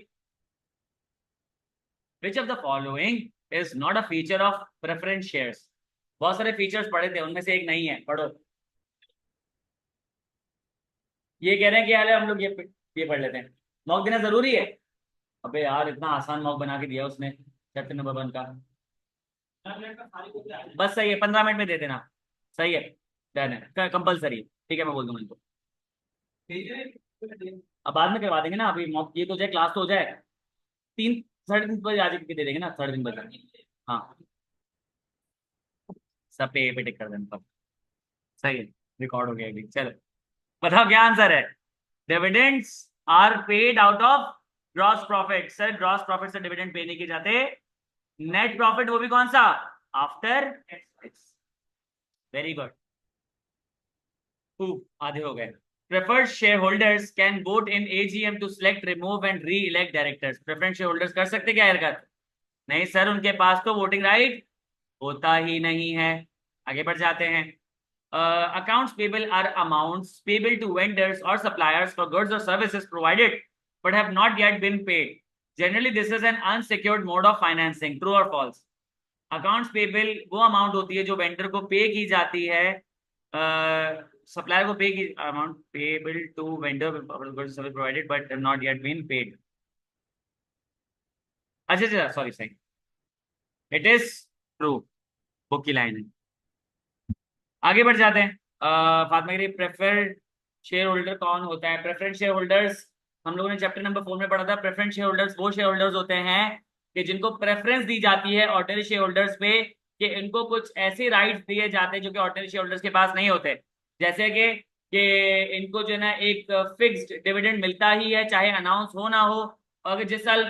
[SPEAKER 1] Which of the following is not a feature of preference shares? बहुत सारे फीचर्स पढ़े थे, उनमें से एक नहीं है, पढ़ो। ये कह रहे हैं कि यार हम लोग ये पढ़ लेते हैं। मॉक देना जरूरी है? अबे यार, इतना आसान मॉक बना के दिया उसने चैप्टर नंबर 1 का। बस सही है, 15 मिनट में दे देना। सही है, डन है, कंपलसरी। ठीक है, मैं बोल दूंगा इनको। अब बाद में करवा देंगे ना, अभी मॉक ये तो हो जाए, क्लास तो हो जाए। 3 साढ़े 3 बजे आ जाके दे देंगे ना, 3:30 बजे। हाँ, सब पे टिक कर देना तब। सही है, रिकॉर्ड हो गया अभी। चलो, बताओ क्या आंसर है? Dividends are paid out of gross profit. Sir gross profit से डिविडेंड पे नहीं किए जाते। नेट प्रॉफिट, वो भी कौन सा? After tax. Very good. आधे हो गए। Preferred share holders can vote in AGM to select, remove and reelect directors. Preference share holders कर सकते क्या हरकत? नहीं सर, उनके पास तो वोटिंग राइट होता ही नहीं है। आगे बढ़ जाते हैं। accounts payable are amounts payable to vendors or suppliers for goods or services provided but have not yet been paid. Generally, this is an unsecured mode of financing. True or false? Accounts payable वो amount होती है जो vendor को pay की जाती है, supplier को pay की amount payable to vendor provided but not yet been paid. अच्छा अच्छा, सॉरी सही, इट इज ट्रू. बुक की लाइन है. आगे बढ़ जाते हैं. फातिमा कह रही प्रेफर्ड शेयर होल्डर कौन होता है? प्रेफरेंस शेयर होल्डर्स हम लोगों ने चैप्टर नंबर 4 में पढ़ा था. प्रेफरेंस शेयर होल्डर्स वो शेयर होल्डर्स होते हैं कि जिनको प्रेफरेंस दी जाती है ऑर्डिनरी शेयर होल्डर्स पे, कि इनको कुछ ऐसे राइट्स दिए जाते हैं जो कि ऑर्डिनरी शेयर होल्डर्स के पास नहीं होते. जैसे कि इनको जो है ना एक फिक्स्ड डिविडेंड मिलता ही है, चाहे अनाउंस हो ना हो. अगर जिस साल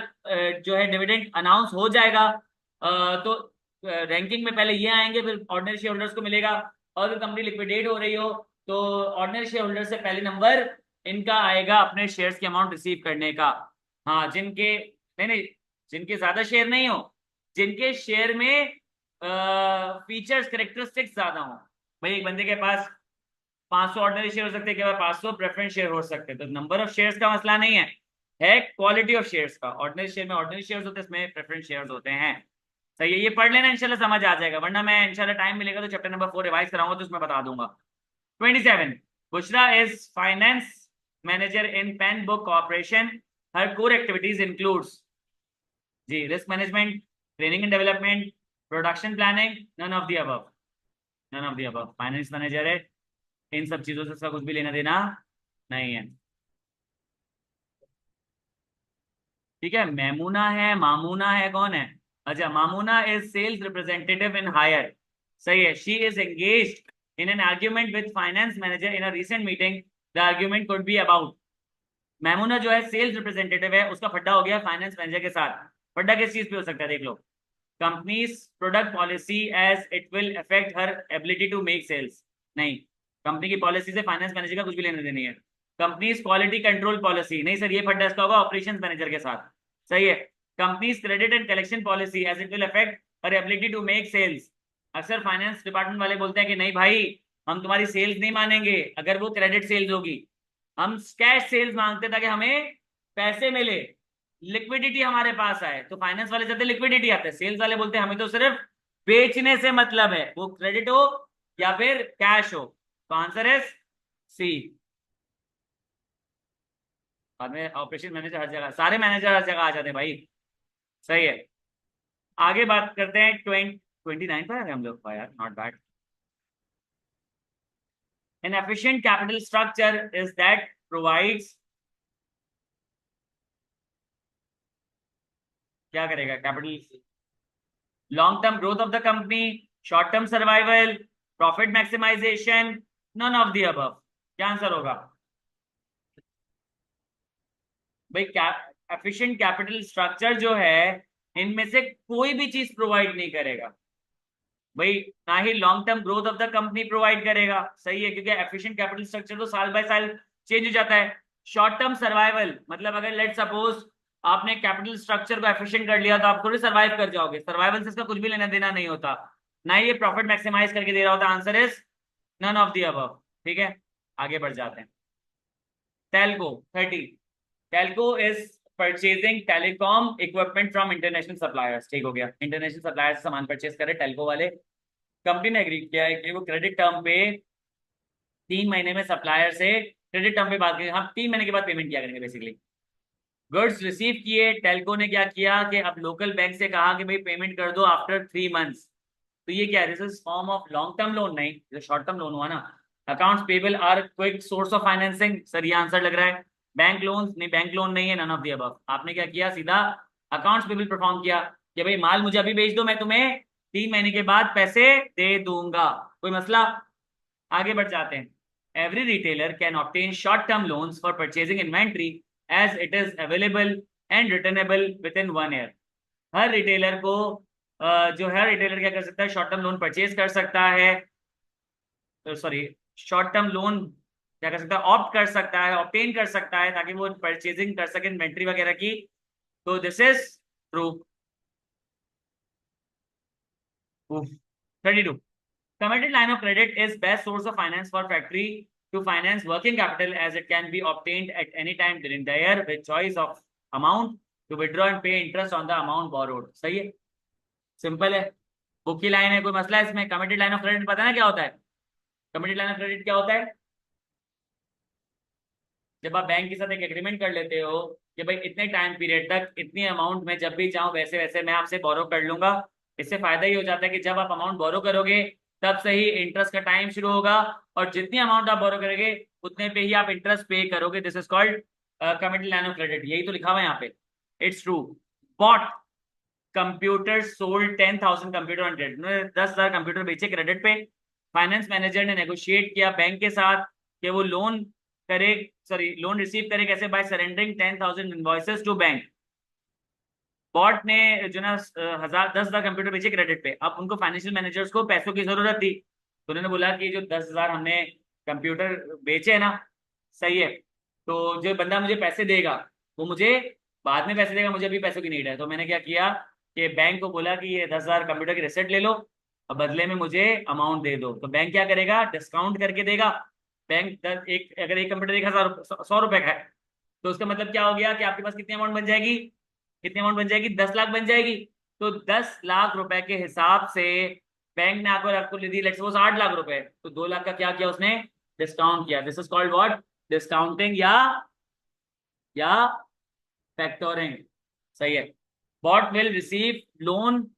[SPEAKER 1] जो है डिविडेंड अनाउंस हो जाएगा तो रैंकिंग में पहले ये आएंगे, फिर ऑर्डिनरी शेयर होल्डर्स को मिलेगा. और अगर कंपनी लिक्विडेट हो रही हो तो ऑर्डिनरी शेयर होल्डर से पहले नंबर इनका आएगा अपने शेयर्स की अमाउंट रिसीव करने का. हाँ, जिनके नहीं नहीं जिनके ज्यादा शेयर नहीं हो, जिनके शेयर में फीचर्स करेक्टरिस्टिक्स ज्यादा हो. भाई एक बंदे के पास 500 ऑर्डिनरी शेयर हो सकते हैं, 500 प्रेफरेंस शेयर हो सकते हैं. तो नंबर ऑफ शेयर्स का मसला नहीं है क्वालिटी ऑफ शेयर्स का. ऑर्डिनरी शेयर में ऑर्डिनरी शेयर्स होते हैं, इसमें प्रेफरेंस शेयर्स होते हैं. सही है, ये पढ़ लेना, इंशाल्लाह समझ आ जाएगा. वरना मैं इंशाल्लाह टाइम मिलेगा तो चैप्टर नंबर 4 रिवाइज कराऊंगा तो उसमें बता दूंगा. 27. Bushra is finance manager in pen book corporation. Her core activities includes G risk management, training and development, production planning. None of the above. None of the above. Finance manager है, इन सब चीजों से इसका कुछ भी लेना देना नहीं है. ठीक है, मैमूना है, मामूना है, कौन है? अच्छा, Mamuna is sales representative in Haier. सही है. She is engaged in an argument with finance manager in a recent meeting. The argument could be about. Maimuna जो है सेल्स रिप्रेजेंटेटिव है, उसका फड्डा हो गया फाइनेंस मैनेजर के साथ. फड्डा किस चीज पे हो सकता है देख लो. Company's product policy as it will affect her ability to make sales. नहीं, कंपनी की पॉलिसी से फाइनेंस मैनेजर का कुछ भी लेना देना नहीं है. कंपनीज क्वालिटी कंट्रोल पॉलिसी, नहीं सर, ये फड्डा इसका होगा ऑपरेशंस मैनेजर के साथ. सही है. Companies credit and collection policy as it will affect her ability to make sales. अक्सर फाइनेंस डिपार्टमेंट वाले बोलते हैं कि नहीं भाई, हम तुम्हारी सेल्स नहीं मानेंगे अगर वो क्रेडिट सेल्स होगी. हम कैश सेल्स मांगते ताकि हमें पैसे मिले, लिक्विडिटी हमारे पास आए. तो फाइनेंस वाले चाहते लिक्विडिटी आते हैं, सेल्स वाले बोलते हैं हमें तो सिर्फ बेचने से मतलब है, वो क्रेडिट हो या फिर कैश हो. तो आंसर है सी. बाद में ऑपरेशन मैनेजर हर जगह, सारे मैनेजर हर जगह आ जाते हैं भाई. सही है. आगे बात करते हैं 29 पर आ गए हम लोग. यार not bad. An efficient capital structure is that provides, क्या करेगा capital? Long term growth of the company, short term survival, profit maximization, none of the above. क्या आंसर होगा भाई? एफिशिएंट कैपिटल स्ट्रक्चर जो है इनमें से कोई भी चीज प्रोवाइड नहीं करेगा भाई. ना ही long term growth of the company provide करेगा. सही है, क्योंकि एफिशिएंट कैपिटल स्ट्रक्चर तो साल बाय साल चेंज हो जाता है. शॉर्ट टर्म सर्वाइवल मतलब अगर लेट सपोज आपने कैपिटल स्ट्रक्चर को एफिशिएंट कर लिया तो आप थोड़ी सर्वाइव कर जाओगे. सर्वाइवल से इसका कुछ भी लेना देना नहीं होता. ना ही ये प्रॉफिट मैक्सिमाइज करके दे रहा होता. Answer is none of the above. ठीक है, आगे बढ़ जाते हैं. Telco 30. Telco is purchasing telecom equipment from international suppliers. ठीक हो गया, इंटरनेशनल सप्लायर से सामान परचेज करे टेल्को वाले. कंपनी ने एग्री किया है कि वो क्रेडिट टर्म पे 3 महीने में सप्लायर से क्रेडिट टर्म पे बात करेंगे. हम 3 महीने के बाद पेमेंट किया करेंगे बेसिकली. गुड्स रिसीव किए, टेल्को ने क्या किया कि अब लोकल बैंक से कहा कि भाई पेमेंट कर दो आफ्टर 3 मंथ्स. तो ये क्या है? This is form of long term loan, नहीं जो शॉर्ट टर्म लोन हुआ ना. Accounts payable are quick source of financing. Sir ये आंसर लग रहा है. बैंक लोन नहीं, बैंक लोन नहीं है. None of the above. आपने क्या किया? सीधा अकाउंट्स पेबल परफॉर्म किया कि भाई माल मुझे अभी बेच दो, मैं तुम्हें 3 महीने के बाद पैसे दे दूंगा. कोई मसला? आगे बढ़ जाते हैं. Every retailer can obtain short term loans for purchasing inventory as it is available and returnable within 1 year. हर रिटेलर को जो है रिटेलर क्या कर सकता है? शॉर्ट टर्म लोन परचेज कर सकता है. सॉरी, शॉर्ट टर्म लोन क्या कर सकता है? ऑप्ट कर सकता है, ऑब्टेन कर सकता है ताकि वो परचेजिंग कर सके इन्वेंट्री वगैरह की. तो this is true. 32. Committed line of credit is best source of finance for factory to finance working capital as it can be obtained at any time during the year with choice of amount to withdraw and pay interest on the amount borrowed. सही है, simple है, book की line है, कोई मसला है इसमें? Committed line of credit पता है ना क्या होता है? कमिटेड लाइन ऑफ क्रेडिट क्या होता है? जब आप बैंक के साथ एक एग्रीमेंट कर लेते हो कि भाई इतने टाइम पीरियड तक इतनी अमाउंट में जब भी चाहूँ वैसे वैसे मैं आपसे बोरो कर लूंगा। इससे फायदा ये हो जाता है कि जब आप अमाउंट बोरो करोगे तब से ही इंटरेस्ट का टाइम शुरू होगा और जितनी अमाउंट आप बोरो करोगे उतने पे ही आप इंटरेस्ट पे करोगे। This is called committed line of credit, यही तो लिखा हुआ है यहाँ पे। It's true. Bot computer sold 10,000 computer on credit, उन्होंने 10,000 कंप्यूटर बेचे क्रेडिट पे। फाइनेंस मैनेजर ने नेगोशिएट किया बैंक के साथ कि वो लोन करे, सॉरी लोन रिसीव करे कैसे? By surrendering 10,000 invoices to bank. Bot ने जो ना 10,000 कंप्यूटर बेचे क्रेडिट पे। अब उनको फाइनेंशियल मैनेजर्स को पैसों की जरूरत थी तो उन्होंने बोला कि जो 10,000 हमने कंप्यूटर बेचे है ना, सही है, तो जो बंदा मुझे पैसे देगा वो मुझे बाद में पैसे देगा, मुझे अभी पैसों की नीड है। तो मैंने क्या किया कि बैंक को बोला कि ये 10,000 कंप्यूटर की रिसिप्ट ले लो और बदले में मुझे अमाउंट दे दो। तो बैंक क्या करेगा? डिस्काउंट करके देगा। बैंक अगर एक कंप्यूटर 1,000 100 रुपए का है तो उसका मतलब क्या हो गया कि आपके पास कितनी अमाउंट बन जाएगी? कितनी अमाउंट बन जाएगी? 10 लाख बन जाएगी। तो 10 लाख रुपए के हिसाब से बैंक ने आपको दी लेट्स सपोज 8 लाख रुपए, तो 2 लाख का क्या किया उसने? डिस्काउंट किया। This is called what? Discounting या फैक्टोरिंग। सही है। Bot will receive loan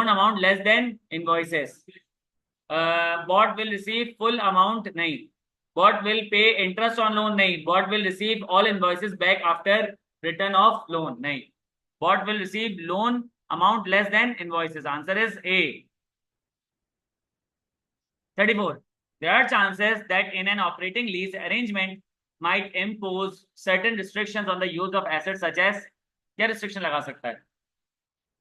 [SPEAKER 1] amount less than invoices. Bot will receive full amount नहीं, Bot will pay interest on loan नहीं, Bot will receive all invoices back after return of loan नहीं, Bot will receive loan amount less than invoices. Answer is A. 34. There are chances that in an operating lease arrangement might impose certain restrictions on the use of assets such as, क्या restriction लगा सकता है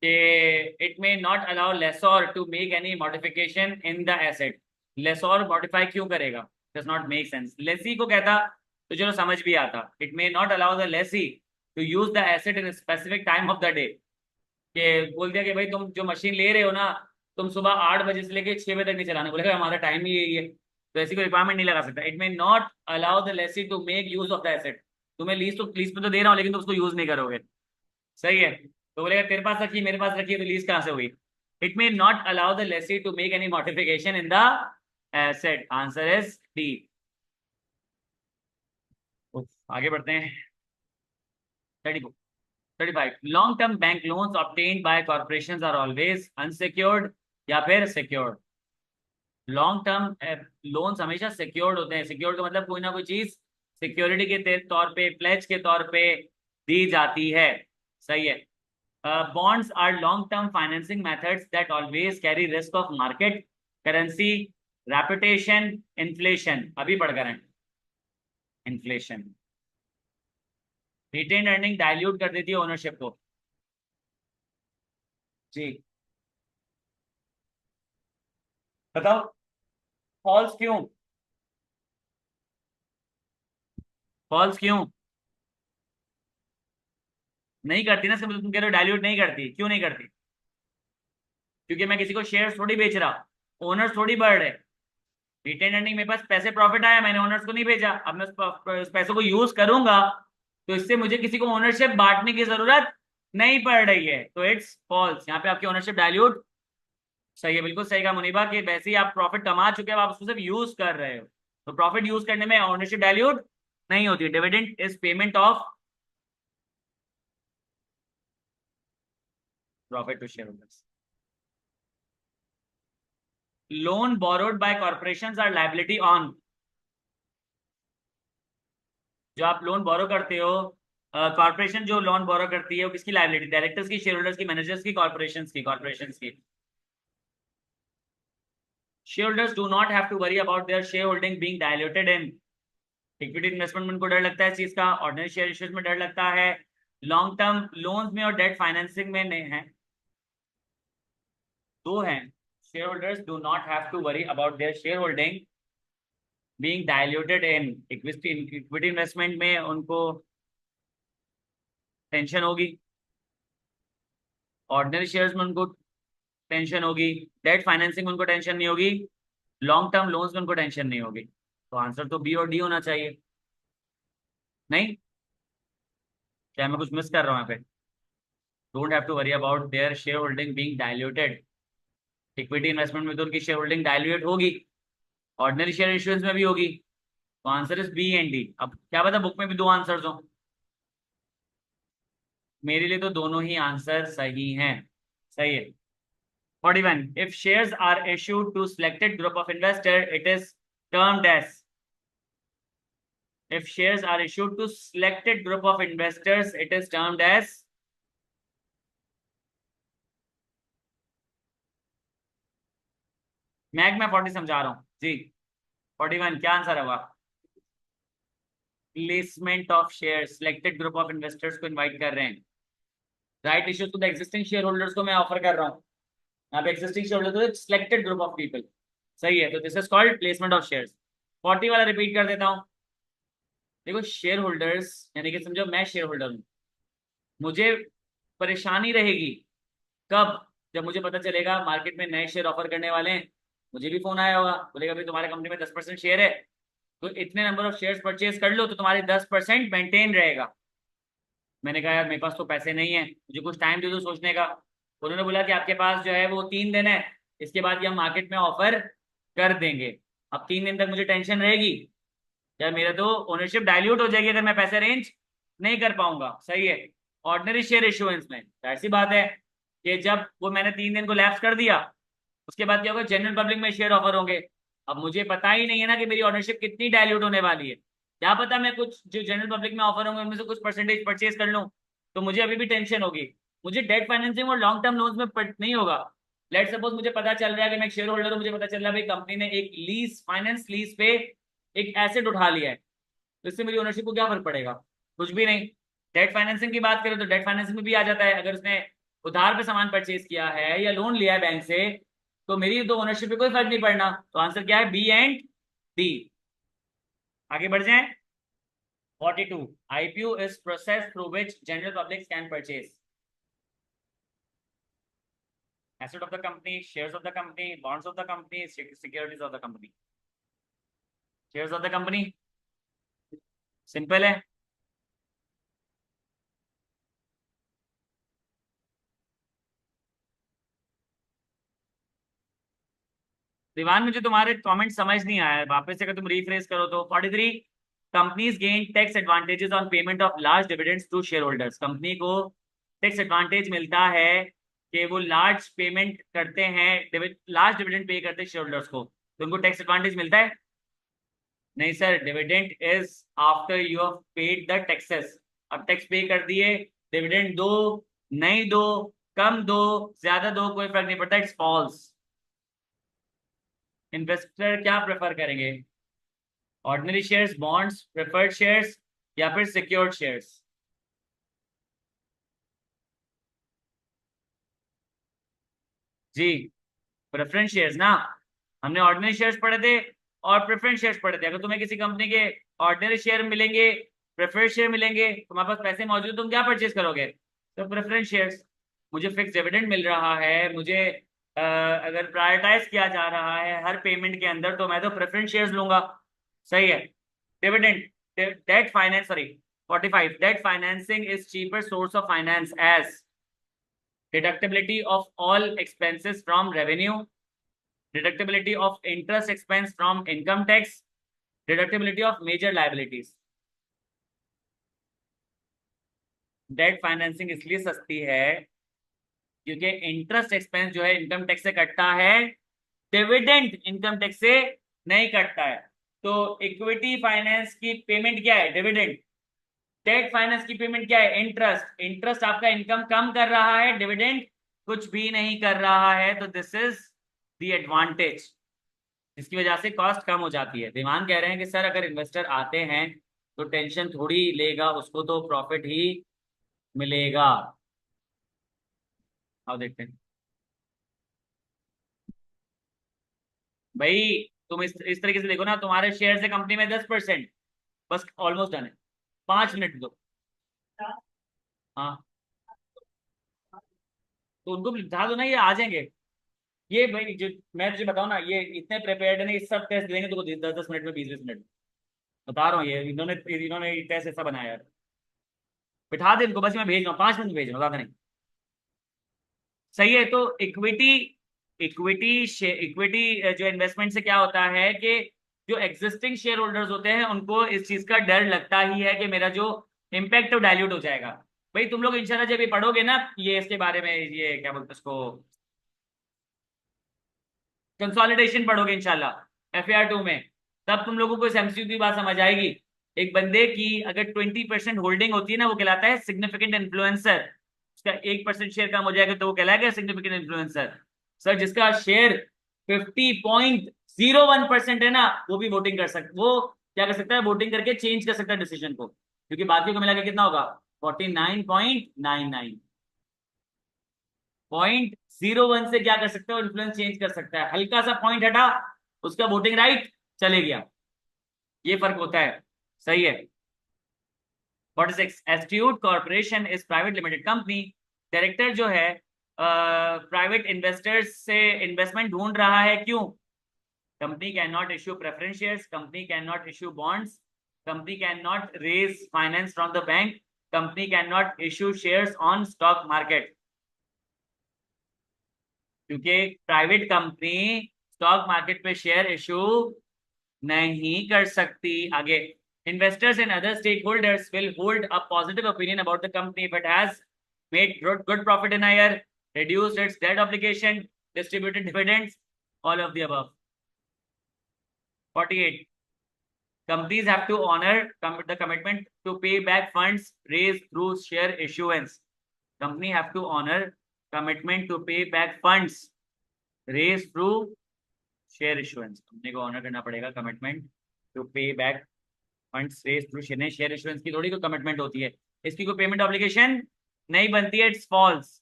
[SPEAKER 1] कि it may not allow lessor to make any modification in the asset. lessor modify क्यों करेगा? Does not make sense. lessee को कहता तो चलो समझ भी आता, it may not allow the lessee to use the asset in a specific time of the day. कि बोल दिया कि भाई तुम जो मशीन ले रहे हो ना, तुम सुबह 8 बजे से लेके 6 बजे तक नहीं चलाने, बोलेगा हमारा टाइम ही यही है, तो ऐसी कोई रिक्वायरमेंट नहीं लगा सकता। It may not allow the lessee to make use of the asset. तुम्हें लीज पे तो दे रहा हूँ लेकिन तुम उसको यूज नहीं करोगे, सही है, तो बोलेगा तेरे पास रखिए मेरे पास रखिए, तो लीज कहाँ से हुई? It may not allow the lessee to make any modification in the asset. Answer is D. आगे बढ़ते हैं। 35. Long term bank loans obtained by corporations are always unsecured या फिर सिक्योर्ड? लॉन्ग टर्म लोन्स हमेशा secured होते हैं। Secured का मतलब कोई ना कोई चीज सिक्योरिटी के तौर पे, प्लेज के तौर पे दी जाती है, सही है। Bonds are long term financing methods that always carry risk of market, currency, reputation, inflation. अभी पढ़ कर इन्फ्लेशन। रिटेन अर्निंग डाइल्यूट कर देती है ओनरशिप को। जी बताओ फॉल्स क्यों? फॉल्स क्यों नहीं करती ना? तुम कह रहे हो डाइल्यूट नहीं करती, क्यों नहीं करती? क्योंकि मैं किसी को शेयर थोड़ी बेच रहा, ओनर्स थोड़ी बढ़ रहे। रिटेन अर्निंग मेरे पास पैसे प्रॉफिट आया, मैंने ओनर्स को नहीं भेजा, अब मैं उस पैसों को यूज करूंगा तो इससे मुझे किसी को ओनरशिप बांटने की जरूरत नहीं पड़ रही है, तो इट्स फॉल्स। यहाँ पे आपकी ओनरशिप डाइल्यूट, सही है, बिल्कुल सही कहा मुनीबा कि वैसे ही आप प्रॉफिट कमा चुके हो, आप उसको सिर्फ यूज कर रहे हो, तो प्रॉफिट यूज करने में ओनरशिप डाइल्यूट नहीं होती। Dividend is payment of profit to share holders. Loan borrowed by corporations are liability on, जो आप लोन बोरो करते हो, कॉर्पोरेशन जो लोन बोरो करती है वो किसकी लायबिलिटी? डायरेक्टर्स की, शेयर होल्डर्स की, मैनेजर्स की, कॉर्पोरेशंस की। Shareholders do not have to worry about their share holding being diluted in. Equity investment में उनको डर लगता है इस चीज का, ऑर्डिनरी शेयर इश्यूज में डर लगता है, लॉन्ग टर्म लोन्स में और डेट फाइनेंसिंग में नहीं है। दो हैं, share holders do not have to worry about their share holding being diluted in. Equity investment में उनको टेंशन होगी, ऑर्डिनरी शेयर्स में उनको टेंशन होगी, डेट फाइनेंसिंग उनको टेंशन नहीं होगी, लॉन्ग टर्म लोन्स में उनको टेंशन नहीं होगी। तो आंसर तो बी और डी होना चाहिए। नहीं, क्या मैं कुछ मिस कर रहा हूँ यहाँ पे? Don't have to worry about their share holding being diluted. Equity investment में तो उनकी शेयर होल्डिंग डाइल्यूट होगी, ऑर्डिनरी शेयर इश्यूएंस में भी होगी। तो answer is B and D. अब क्या पता बुक में भी दो आंसर्स हो, मेरे लिए तो दोनों ही आंसर सही हैं। सही है। 41, if shares are issued to selected group of investor, it is termed as, if shares are issued to selected group of investors, it is termed as, मैं 40 समझा रहा हूँ जी। 41 क्या आंसर होगा? Placement of share, selected group of investors को invite कर रहे हैं। Right issues to the existing share holders को मैं ऑफर कर रहा हूँ। यहाँ पे existing share holder selected group of people. सही है, तो this is called placement of shares. 40 वाला रिपीट कर देता हूँ। देखो शेयर होल्डर्स, यानी कि समझो मैं शेयर होल्डर हूँ, मुझे परेशानी रहेगी कब? जब मुझे पता चलेगा मार्केट में नए शेयर ऑफर करने वाले हैं, मुझे भी फोन आया होगा, बोलेगा भाई तुम्हारे कंपनी में 10% शेयर है, तो इतने नंबर ऑफ शेयर्स परचेज कर लो तो तुम्हारे 10% मेंटेन रहेगा। मैंने कहा यार मेरे पास तो पैसे नहीं है, मुझे कुछ टाइम दे दो सोचने का। उन्होंने बोला कि आपके पास जो है वो 3 दिन है, इसके बाद ये हम मार्केट में ऑफर कर देंगे। अब 3 दिन तक मुझे टेंशन रहेगी यार, मेरा तो ओनरशिप डाइल्यूट हो जाएगी अगर मैं पैसे अरेंज नहीं कर पाऊंगा। सही है। ऑर्डिनरी शेयर इशुएंस में ऐसी बात है कि जब वो मैंने 3 दिन को लैप्स कर दिया, उसके बाद क्या होगा, जनरल पब्लिक में शेयर ऑफर होंगे। अब मुझे पता ही नहीं है ना कि मेरी ऑनरशिप कितनी डाइल्यूट होने वाली है। क्या पता मैं कुछ जो जनरल पब्लिक में ऑफर होंगे उनमें से कुछ परसेंटेज परचेज कर लूं, तो मुझे अभी भी टेंशन होगी। मुझे डेट फाइनेंसिंग और लॉन्ग टर्म लोन्स में नहीं होगा। लेट सपोज मुझे पता चल रहा है कि मैं शेयर होल्डर हूं, मुझे पता चल रहा है भाई कंपनी ने एक लीज फाइनेंस लीज पे एक एसेट उठा लिया है, तो इससे मेरी ओनरशिप को क्या फर्क पड़ेगा? कुछ भी नहीं। डेट फाइनेंसिंग की बात करें तो डेट फाइनेंसिंग में भी आ जाता है, अगर उसने उधार पे सामान परचेज किया है या लोन लिया है बैंक से, तो मेरी तो ओनरशिप पे कोई फर्क नहीं पड़ना। तो आंसर क्या है? B and D. आगे बढ़ जाएं। 42, IPO is process through which general public can purchase asset of the company, shares of the company, bonds of the company, securities of the company। Shares of the company, simple है। दीवान, मुझे तुम्हारे comment समझ नहीं आया, वापस से अगर तुम रिफ्रेश करो तो। 43, companies gain tax advantages on payment of large dividends to share holders. Company को टैक्स एडवांटेज मिलता है कि वो लार्ज पेमेंट करते हैं, लार्ज डिविडेंड पे करते हैं शेयर होल्डर्स को, तो उनको टैक्स एडवांटेज मिलता है। नहीं sir, dividend is after you have paid the taxes. अब टैक्स पे कर दिए, डिविडेंड दो नहीं दो, कम दो ज्यादा दो, कोई फर्क नहीं पड़ता, इट्स फॉल्स। इन्वेस्टर क्या प्रेफर करेंगे? Ordinary shares, bonds, preferred shares या फिर सिक्योर्ड शेयर्स? जी, प्रेफरेंस शेयर्स ना। हमने ऑर्डिनरी शेयर्स पढ़े थे और प्रेफरेंस शेयर्स पढ़े थे। अगर तुम्हें किसी कंपनी के ऑर्डिनरी शेयर मिलेंगे, प्रेफरेंस शेयर मिलेंगे, तुम्हारे पास पैसे मौजूद है, तुम क्या परचेज करोगे? तो प्रेफरेंस शेयर्स। मुझे फिक्स डिविडेंड मिल रहा है, मुझे अगर प्रायोरिटाइज किया जा रहा है हर पेमेंट के अंदर, तो मैं तो प्रेफरेंस शेयर्स लूंगा। सही है। Dividend, debt finance, sorry 45, debt financing is cheaper source of finance as deductibility of all expenses from revenue, deductibility of interest expense from income tax, deductibility of major liabilities। Debt financing इसलिए सस्ती है क्योंकि interest expense जो है income tax से कटता है, dividend income tax से नहीं कटता है। तो इक्विटी फाइनेंस की पेमेंट क्या है? डिविडेंड। डेट फाइनेंस की पेमेंट क्या है? इंटरेस्ट। इंटरेस्ट आपका इनकम कम कर रहा है, डिविडेंड कुछ भी नहीं कर रहा है, तो दिस इज द एडवांटेज, जिसकी वजह से कॉस्ट कम हो जाती है। दिवान कह रहे हैं कि सर अगर इन्वेस्टर आते हैं तो टेंशन थोड़ी लेगा, उसको तो प्रॉफिट ही मिलेगा। आओ देखते हैं भाई। तुम इस तरीके से देखो ना, तुम्हारे शेयर से कंपनी में 10%, बस ऑलमोस्ट डन है। 5 मिनट दो। हाँ, तो उनको बिठा दो ना, ये आ जाएंगे। ये भाई जो मैं तुझे बताऊं ना, ये इतने प्रिपेयर्ड है ना, ये सब टेस्ट देंगे तो 10-10 मिनट में, 20-20 मिनट में। बता रहा हूँ, ये इन्होंने इन्होंने टेस्ट ऐसा बनाया यार। बिठा दे इनको, बस मैं भेज रहा हूँ, 5 मिनट में भेज रहा हूँ, ज्यादा नहीं। सही है। तो इक्विटी, इक्विटी इक्विटी जो इन्वेस्टमेंट से क्या होता है कि जो एग्जिस्टिंग शेयर होल्डर्स होते हैं उनको इस चीज का डर लगता ही है कि मेरा जो इम्पैक्ट है वो डाइल्यूट हो जाएगा। भाई तुम लोग इंशाल्लाह जब ये पढ़ोगे ना, ये इसके बारे में, ये क्या बोलते हैं उसको, कंसोलिडेशन पढ़ोगे इंशाल्लाह FAR 2 में, तब तुम लोगों को इस MCQ की बात समझ आएगी। एक बंदे की अगर 20% होल्डिंग होती है ना, वो कहलाता है सिग्निफिकेंट इन्फ्लुएंसर। उसका 1% शेयर कम हो जाएगा तो वो कहलाएगा सिग्निफिकेंट इन्फ्लुएंसर। सर जिसका शेयर 50.01% है ना, वो भी वोटिंग कर सकता, वो क्या कर सकता है, वोटिंग करके चेंज कर सकता है डिसीजन को, क्योंकि बाकी को मिला के कितना होगा, 49.99। 0.01 से क्या कर सकते हो, इन्फ्लुएंस चेंज कर सकता है, हल्का सा पॉइंट हटा, उसका वोटिंग राइट चले गया। ये फर्क होता है। सही है। 46, एस्टीट्यूट corporation is private limited company. Director जो है प्राइवेट इन्वेस्टर्स से इन्वेस्टमेंट ढूंढ रहा है, क्यों? Company can not issue preference shares, company can not issue bonds, company can not raise finance from the bank, company can not issue shares on stock market. क्योंकि private company stock market पे share issue नहीं कर सकती। आगे, investors and other stake holders will hold a positive opinion about the company if it has made good profit in a year, reduced its debt obligation, distributed dividends, all of the above. 48, companies have to honor the commitment to pay back funds raised through share issuance. Company have to honor commitment to pay back funds raised through share issuance. Company को honour करना पड़ेगा commitment to pay back funds raise through share. Share issuance की थोड़ी कोई commitment होती है, इसकी कोई पेमेंट ऑब्लिगेशन नहीं बनती है, इट्स फॉल्स।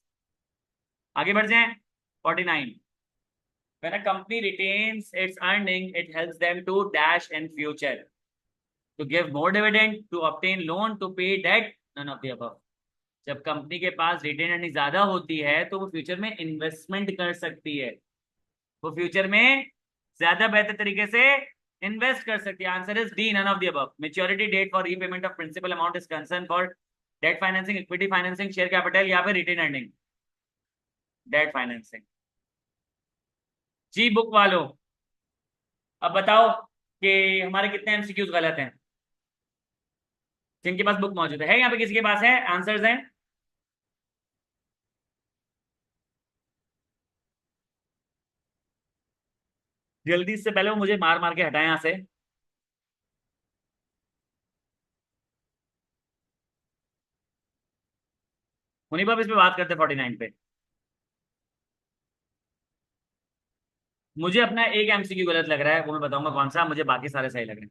[SPEAKER 1] आगे बढ़ जाएं। 49, when a company retains its earning it helps them to dash in future, to give more dividend, to obtain loan, to pay debt, none of the above। जब company के पास retain earning ज्यादा होती है तो वो फ्यूचर में investment कर सकती है, वो फ्यूचर में ज्यादा बेहतर तरीके से इन्वेस्ट कर सकती है। Answer is D, none of the above. Maturity date for repayment of principal amount is concern for debt financing, equity financing, share capital, या फिर रिटेन अर्निंग, डेट फाइनेंसिंग। जी बुक वालों, अब बताओ कि हमारे कितने MCQs गलत हैं, जिनके पास बुक मौजूद है यहाँ पे, किसी के पास है आंसर्स हैं? जल्दी से पहले वो मुझे मार मार के हटाए यहाँ से। उन्हीं पर इस पे बात करते 49 पे। मुझे अपना एक MCQ गलत लग रहा है, वो मैं बताऊंगा कौन सा, मुझे बाकी सारे सही लग रहे हैं।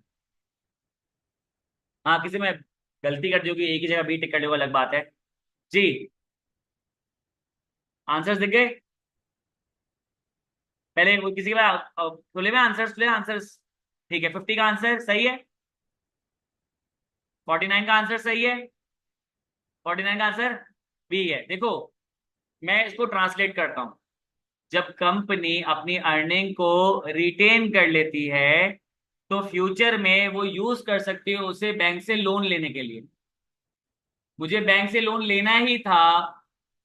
[SPEAKER 1] हाँ, किसी में गलती कर दी होगी, एक ही जगह बी टिक कर ली, वो अलग बात है। जी, आंसर्स दिख गए? पहले वो किसी के पास खुले हुए आंसर्स, खुले आंसर्स। ठीक है, 50 का आंसर सही है, 49 का आंसर सही है, 49 का आंसर बी है। देखो, मैं इसको ट्रांसलेट करता हूं। जब कंपनी अपनी अर्निंग को रिटेन कर लेती है तो फ्यूचर में वो यूज कर सकती है उसे बैंक से लोन लेने के लिए। मुझे बैंक से लोन लेना ही था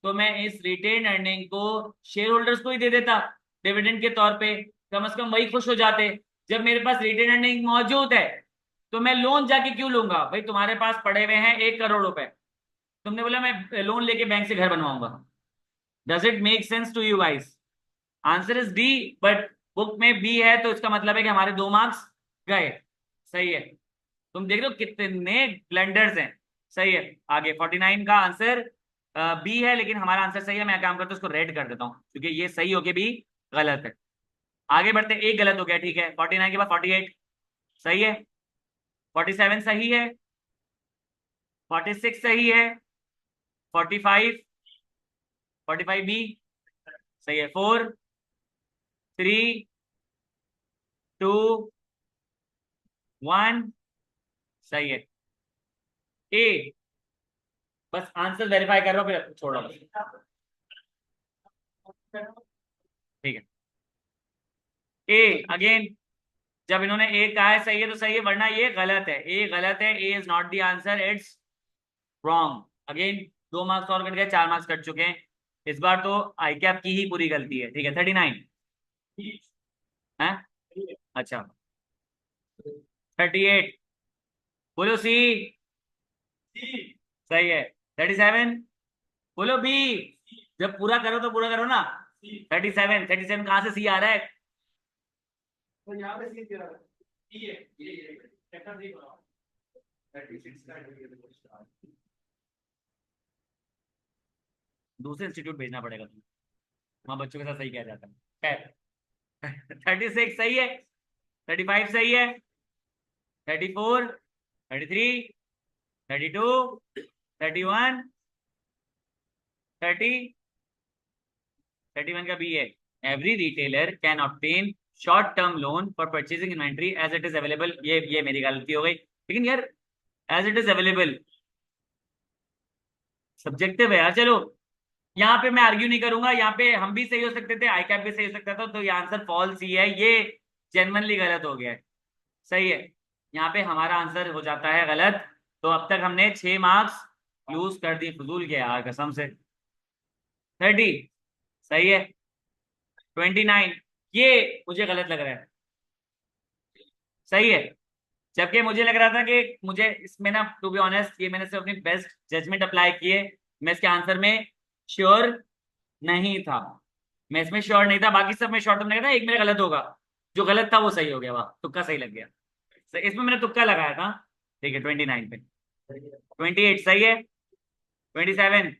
[SPEAKER 1] तो मैं इस रिटेन अर्निंग को शेयर होल्डर्स को ही दे देता डिविडेंड के तौर पे, कम से कम वही खुश हो जाते। जब मेरे पास रिटेन अर्निंग मौजूद है तो मैं लोन जाके क्यों लूंगा? भाई तुम्हारे पास पड़े हुए हैं 1 करोड़ रुपए, तुमने बोला मैं लोन लेके बैंक से घर बनवाऊंगा। Does it make sense to you guys? Answer is D, but book में बी है तो इसका मतलब है कि हमारे 2 मार्क्स गए। सही है। तुम देख रहे हो कितने ब्लंडर्स हैं। सही है। आगे 49 का आंसर बी है, लेकिन हमारा आंसर सही है। मैं काम करता हूँ उसको रेड कर देता हूँ क्योंकि ये सही होके भी गलत है। आगे बढ़ते, एक गलत हो गया, ठीक है। 49 के बाद 48 सही है, 47 सही है, 46 सही है, 45, 45 बी सही है, 4, 3, 2, 1 सही है। ए, बस आंसर वेरीफाई कर रहा हूँ फिर छोड़ रहा हूँ। ठीक है। ए अगेन, जब इन्होंने ए कहा है सही है तो सही है, वरना ये गलत है, ए गलत है, A is not the answer, it's wrong. Again 2 marks और कट गए, 4 मार्क्स कट चुके हैं। इस बार तो आई कैप की ही पूरी गलती है। ठीक है, 39 है। अच्छा 38, बोलो सी। सही है। 37, बोलो बी। जब पूरा करो तो पूरा करो ना। 37 कहाँ से सी आ रहा है? तो यहाँ पे सी दे रहा है। ये चैप्टर नहीं पढ़ा। 36 का दूसरे इंस्टीट्यूट भेजना पड़ेगा तुम्हें, वहां बच्चों के साथ सही किया जाता है। खैर 36 सही है, 35 सही है, 34, 33, 32, 31, 30, 31 का बी है। Every retailer can obtain short term loan for purchasing inventory as it is available. ये मेरी गलती हो गई, लेकिन यार as it is available subjective है यार। चलो यहाँ पे मैं आर्ग्यू नहीं करूंगा, यहाँ पे हम भी सही हो सकते थे, आई कैप भी सही हो सकता था, तो ये आंसर फॉल्स ही है, ये जेन्युइनली गलत हो गया है। सही है, यहाँ पे हमारा आंसर हो जाता है गलत। तो अब तक हमने 6 मार्क्स लूज कर दी, फजूल के यार कसम से। 30 सही है। 29 ये मुझे गलत लग रहा है। सही है, जबकि मुझे लग रहा था कि मुझे इसमें ना, टू बी ऑनेस्ट, ये मैंने सिर्फ अपनी बेस्ट जजमेंट अप्लाई की है। मैं इसके आंसर में श्योर नहीं था, मैं इसमें श्योर नहीं था, बाकी सब में श्योर। तुमने कहा एक मेरा गलत होगा, जो गलत था वो सही हो गया, वाह तुक्का सही लग गया। इसमें मैंने तुक्का लगाया था। ठीक है 29 पे। 28 सही है। 27,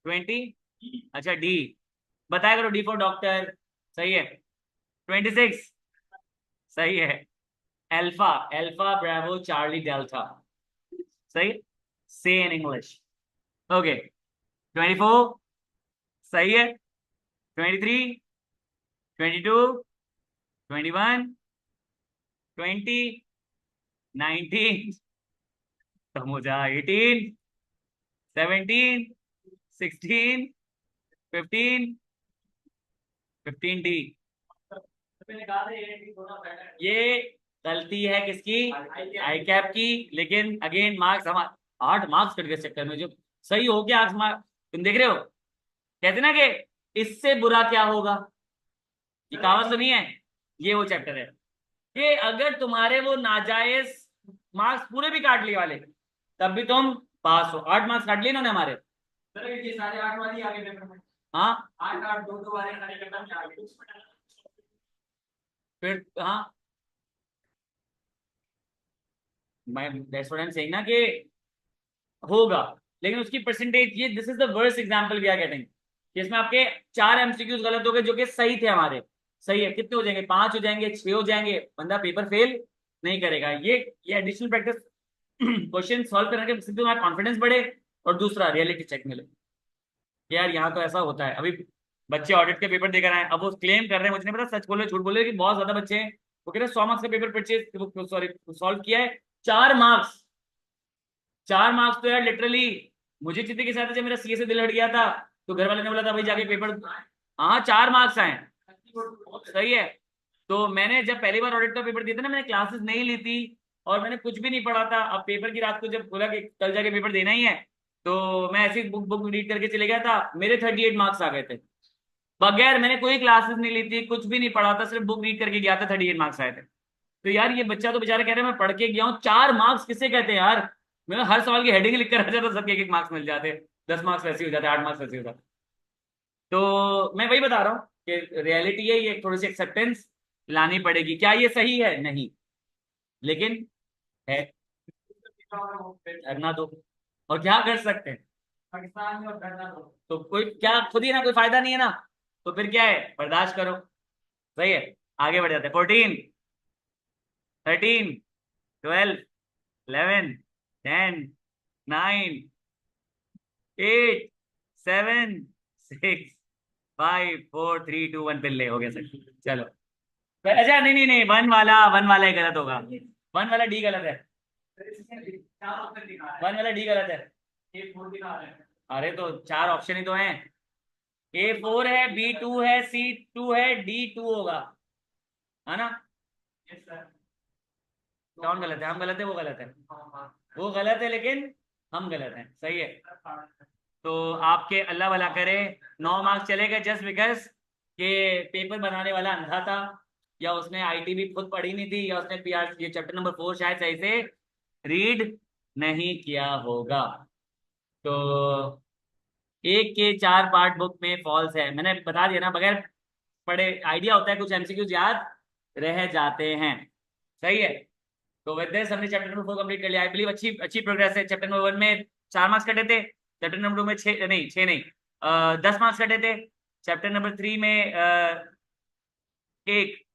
[SPEAKER 1] 20, अच्छा डी, बताया करो, डी फॉर डॉक्टर। सही है। 26 सही है। Alpha, alpha Bravo Charlie delta. सही, से इन इंग्लिश। ओके 24 सही है। 23, 22, 21, 20, 19, कम हो जा, 18, 17, 16, 15, 15 डी। ये गलती है किसकी? आई कैप की। लेकिन अगेन मार्क्स हमारे 8 मार्क्स कट गए इस चक्कर में, जो सही हो गया 8 मार्क्स। तुम देख रहे हो, कहते ना कि इससे बुरा क्या होगा, ये कहावत सुनी है, ये वो चैप्टर है कि अगर तुम्हारे वो नाजायज मार्क्स पूरे भी काट लिए वाले, तब भी तुम पास हो। 8 मार्क्स काट लिए इन्होंने हमारे। ये सारे 8 वाली आगे पेपर में। हाँ 8 8 2 2 वाले सारे पेपर में आगे। फिर हाँ, मैं that's what I am saying ना कि होगा, लेकिन उसकी परसेंटेज, ये this is the worst example we are getting, इसमें आपके 4 MCQs गलत हो गए जो कि सही थे हमारे। सही है, कितने हो जाएंगे? 5 हो जाएंगे, 6 हो जाएंगे, बंदा पेपर फेल नहीं करेगा। ये एडिशनल प्रैक्टिस क्वेश्चन सॉल्व करने के सिर्फ तुम्हारा कॉन्फिडेंस बढ़े, और दूसरा रियलिटी चेक मिले कि यार यहाँ तो ऐसा होता है। अभी बच्चे ऑडिट के पेपर देकर आए, अब वो क्लेम कर रहे हैं, मुझे नहीं पता सच बोले झूठ बोले, कि बहुत ज्यादा बच्चे हैं, वो कह रहे हैं 100 मार्क्स का पेपर परचेज, सॉरी सॉल्व किया है, 4 मार्क्स। 4 मार्क्स तो यार लिटरली, मुझे चित्ते के साथ जब मेरा सीए से दिल हट गया था, तो घर वाले ने बोला था भाई जाके पेपर। हाँ 4 मार्क्स आए। सही है। तो मैंने जब पहली बार ऑडिट का पेपर दिया था ना, मैंने क्लासेस नहीं ली थी, और मैंने कुछ भी नहीं पढ़ा था। अब पेपर की रात को जब बोला कि कल जाके पेपर देना ही है, तो मैं ऐसी बुक बुक रीड करके चले गया था, मेरे 38 मार्क्स आ गए थे, बगैर मैंने कोई क्लासेस नहीं ली थी, कुछ भी नहीं पढ़ा था, सिर्फ बुक रीड करके गया था, 38 मार्क्स आए थे। तो यार ये बच्चा तो बेचारा कह रहा है मैं पढ़ के गया हूँ, 4 मार्क्स किसे कहते हैं यार? मैं हर सवाल की हेडिंग लिख कर आ जाता, सबके 1 1 मार्क्स मिल जाते, 10 मार्क्स वैसे हो जाते, 8 मार्क्स वैसे हो जाते। तो मैं वही बता रहा हूँ कि रियलिटी है, ये थोड़ी सी एक्सेप्टेंस लानी पड़ेगी। क्या ये सही है? नहीं, लेकिन है, धरना दो, और क्या कर सकते हैं, पाकिस्तान में, और धरना दो तो कोई क्या, खुद ही ना कोई फायदा नहीं है ना, तो फिर क्या है, बर्दाश्त करो। सही है, आगे बढ़ जाते हैं। 14, 13, 12, 11, 10, 9, 8, 7, 6, 5, 4, 3, 2, 1, पिल्ले हो गया सर। चलो, अच्छा नहीं नहीं नहीं, वन वाला ही गलत होगा, वन वाला डी गलत है, वन वाला डी गलत है। अरे तो 4 ऑप्शन ही तो हैं। A4 है, B2 है, C2 है, D2 होगा, है ना? कौन गलत है? हम गलत है, वो गलत है? वो गलत है लेकिन हम गलत हैं, सही है। तो आपके अल्लाह भला करे, 9 मार्क्स चले गए जस्ट बिकॉज के पेपर बनाने वाला अंधा था, या उसने आईटी भी खुद पढ़ी नहीं थी, या उसने पीआर ये चैप्टर नंबर 4 शायद सही से रीड नहीं किया होगा। तो एक के 4 पार्ट बुक में फॉल्स है, मैंने बता दिया ना, बगैर पढ़े आइडिया होता है, कुछ एमसीक्यूज याद रह जाते हैं, सही है। तो विद दिस हमने चैप्टर नंबर 4 कंप्लीट कर लिया। आई बिलीव अच्छी अच्छी प्रोग्रेस है। चैप्टर नंबर 1 में 4 मार्क्स कटे थे, चैप्टर नंबर 2 में 6 नहीं 10 मार्क्स कटे थे, चैप्टर नंबर 3 में एक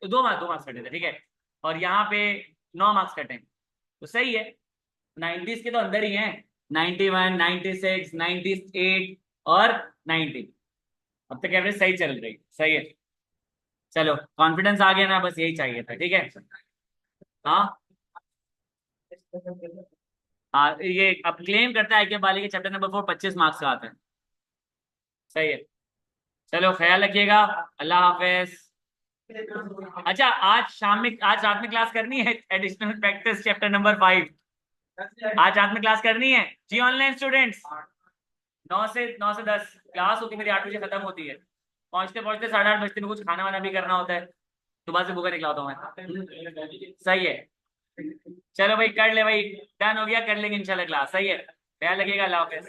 [SPEAKER 1] 2 मार्क्स कटे थे, ठीक है। और यहाँ पे 9 मार्क्स कटे हैं। तो सही है, 90s के तो अंदर ही हैं, 91, 96, 98 और 90। अब तक एवरेज सही चल रही, सही है। चलो कॉन्फिडेंस आ गया ना, बस यही चाहिए था, ठीक है। हाँ हाँ, ये अब क्लेम करता है कि बाली के चैप्टर नंबर 4 25 मार्क्स का आता है, सही है। चलो ख्याल रखिएगा, अल्लाह हाफिज। अच्छा, आज शाम में, आज रात में क्लास करनी है एडिशनल प्रैक्टिस चैप्टर नंबर 5, आज रात में क्लास करनी है जी ऑनलाइन स्टूडेंट्स। 9 से 10 क्लास होती है मेरी, 8 बजे खत्म होती है, पहुंचते पहुंचते 8:30 बजते में, कुछ खाना वाना भी करना होता है, सुबह से भूखा निकला होता हूँ मैं, सही है। चलो भाई कर ले भाई, डन हो गया, कर लेंगे इंशाल्लाह क्लास, सही है। ख्याल रखिएगा, अल्लाह हाफिज।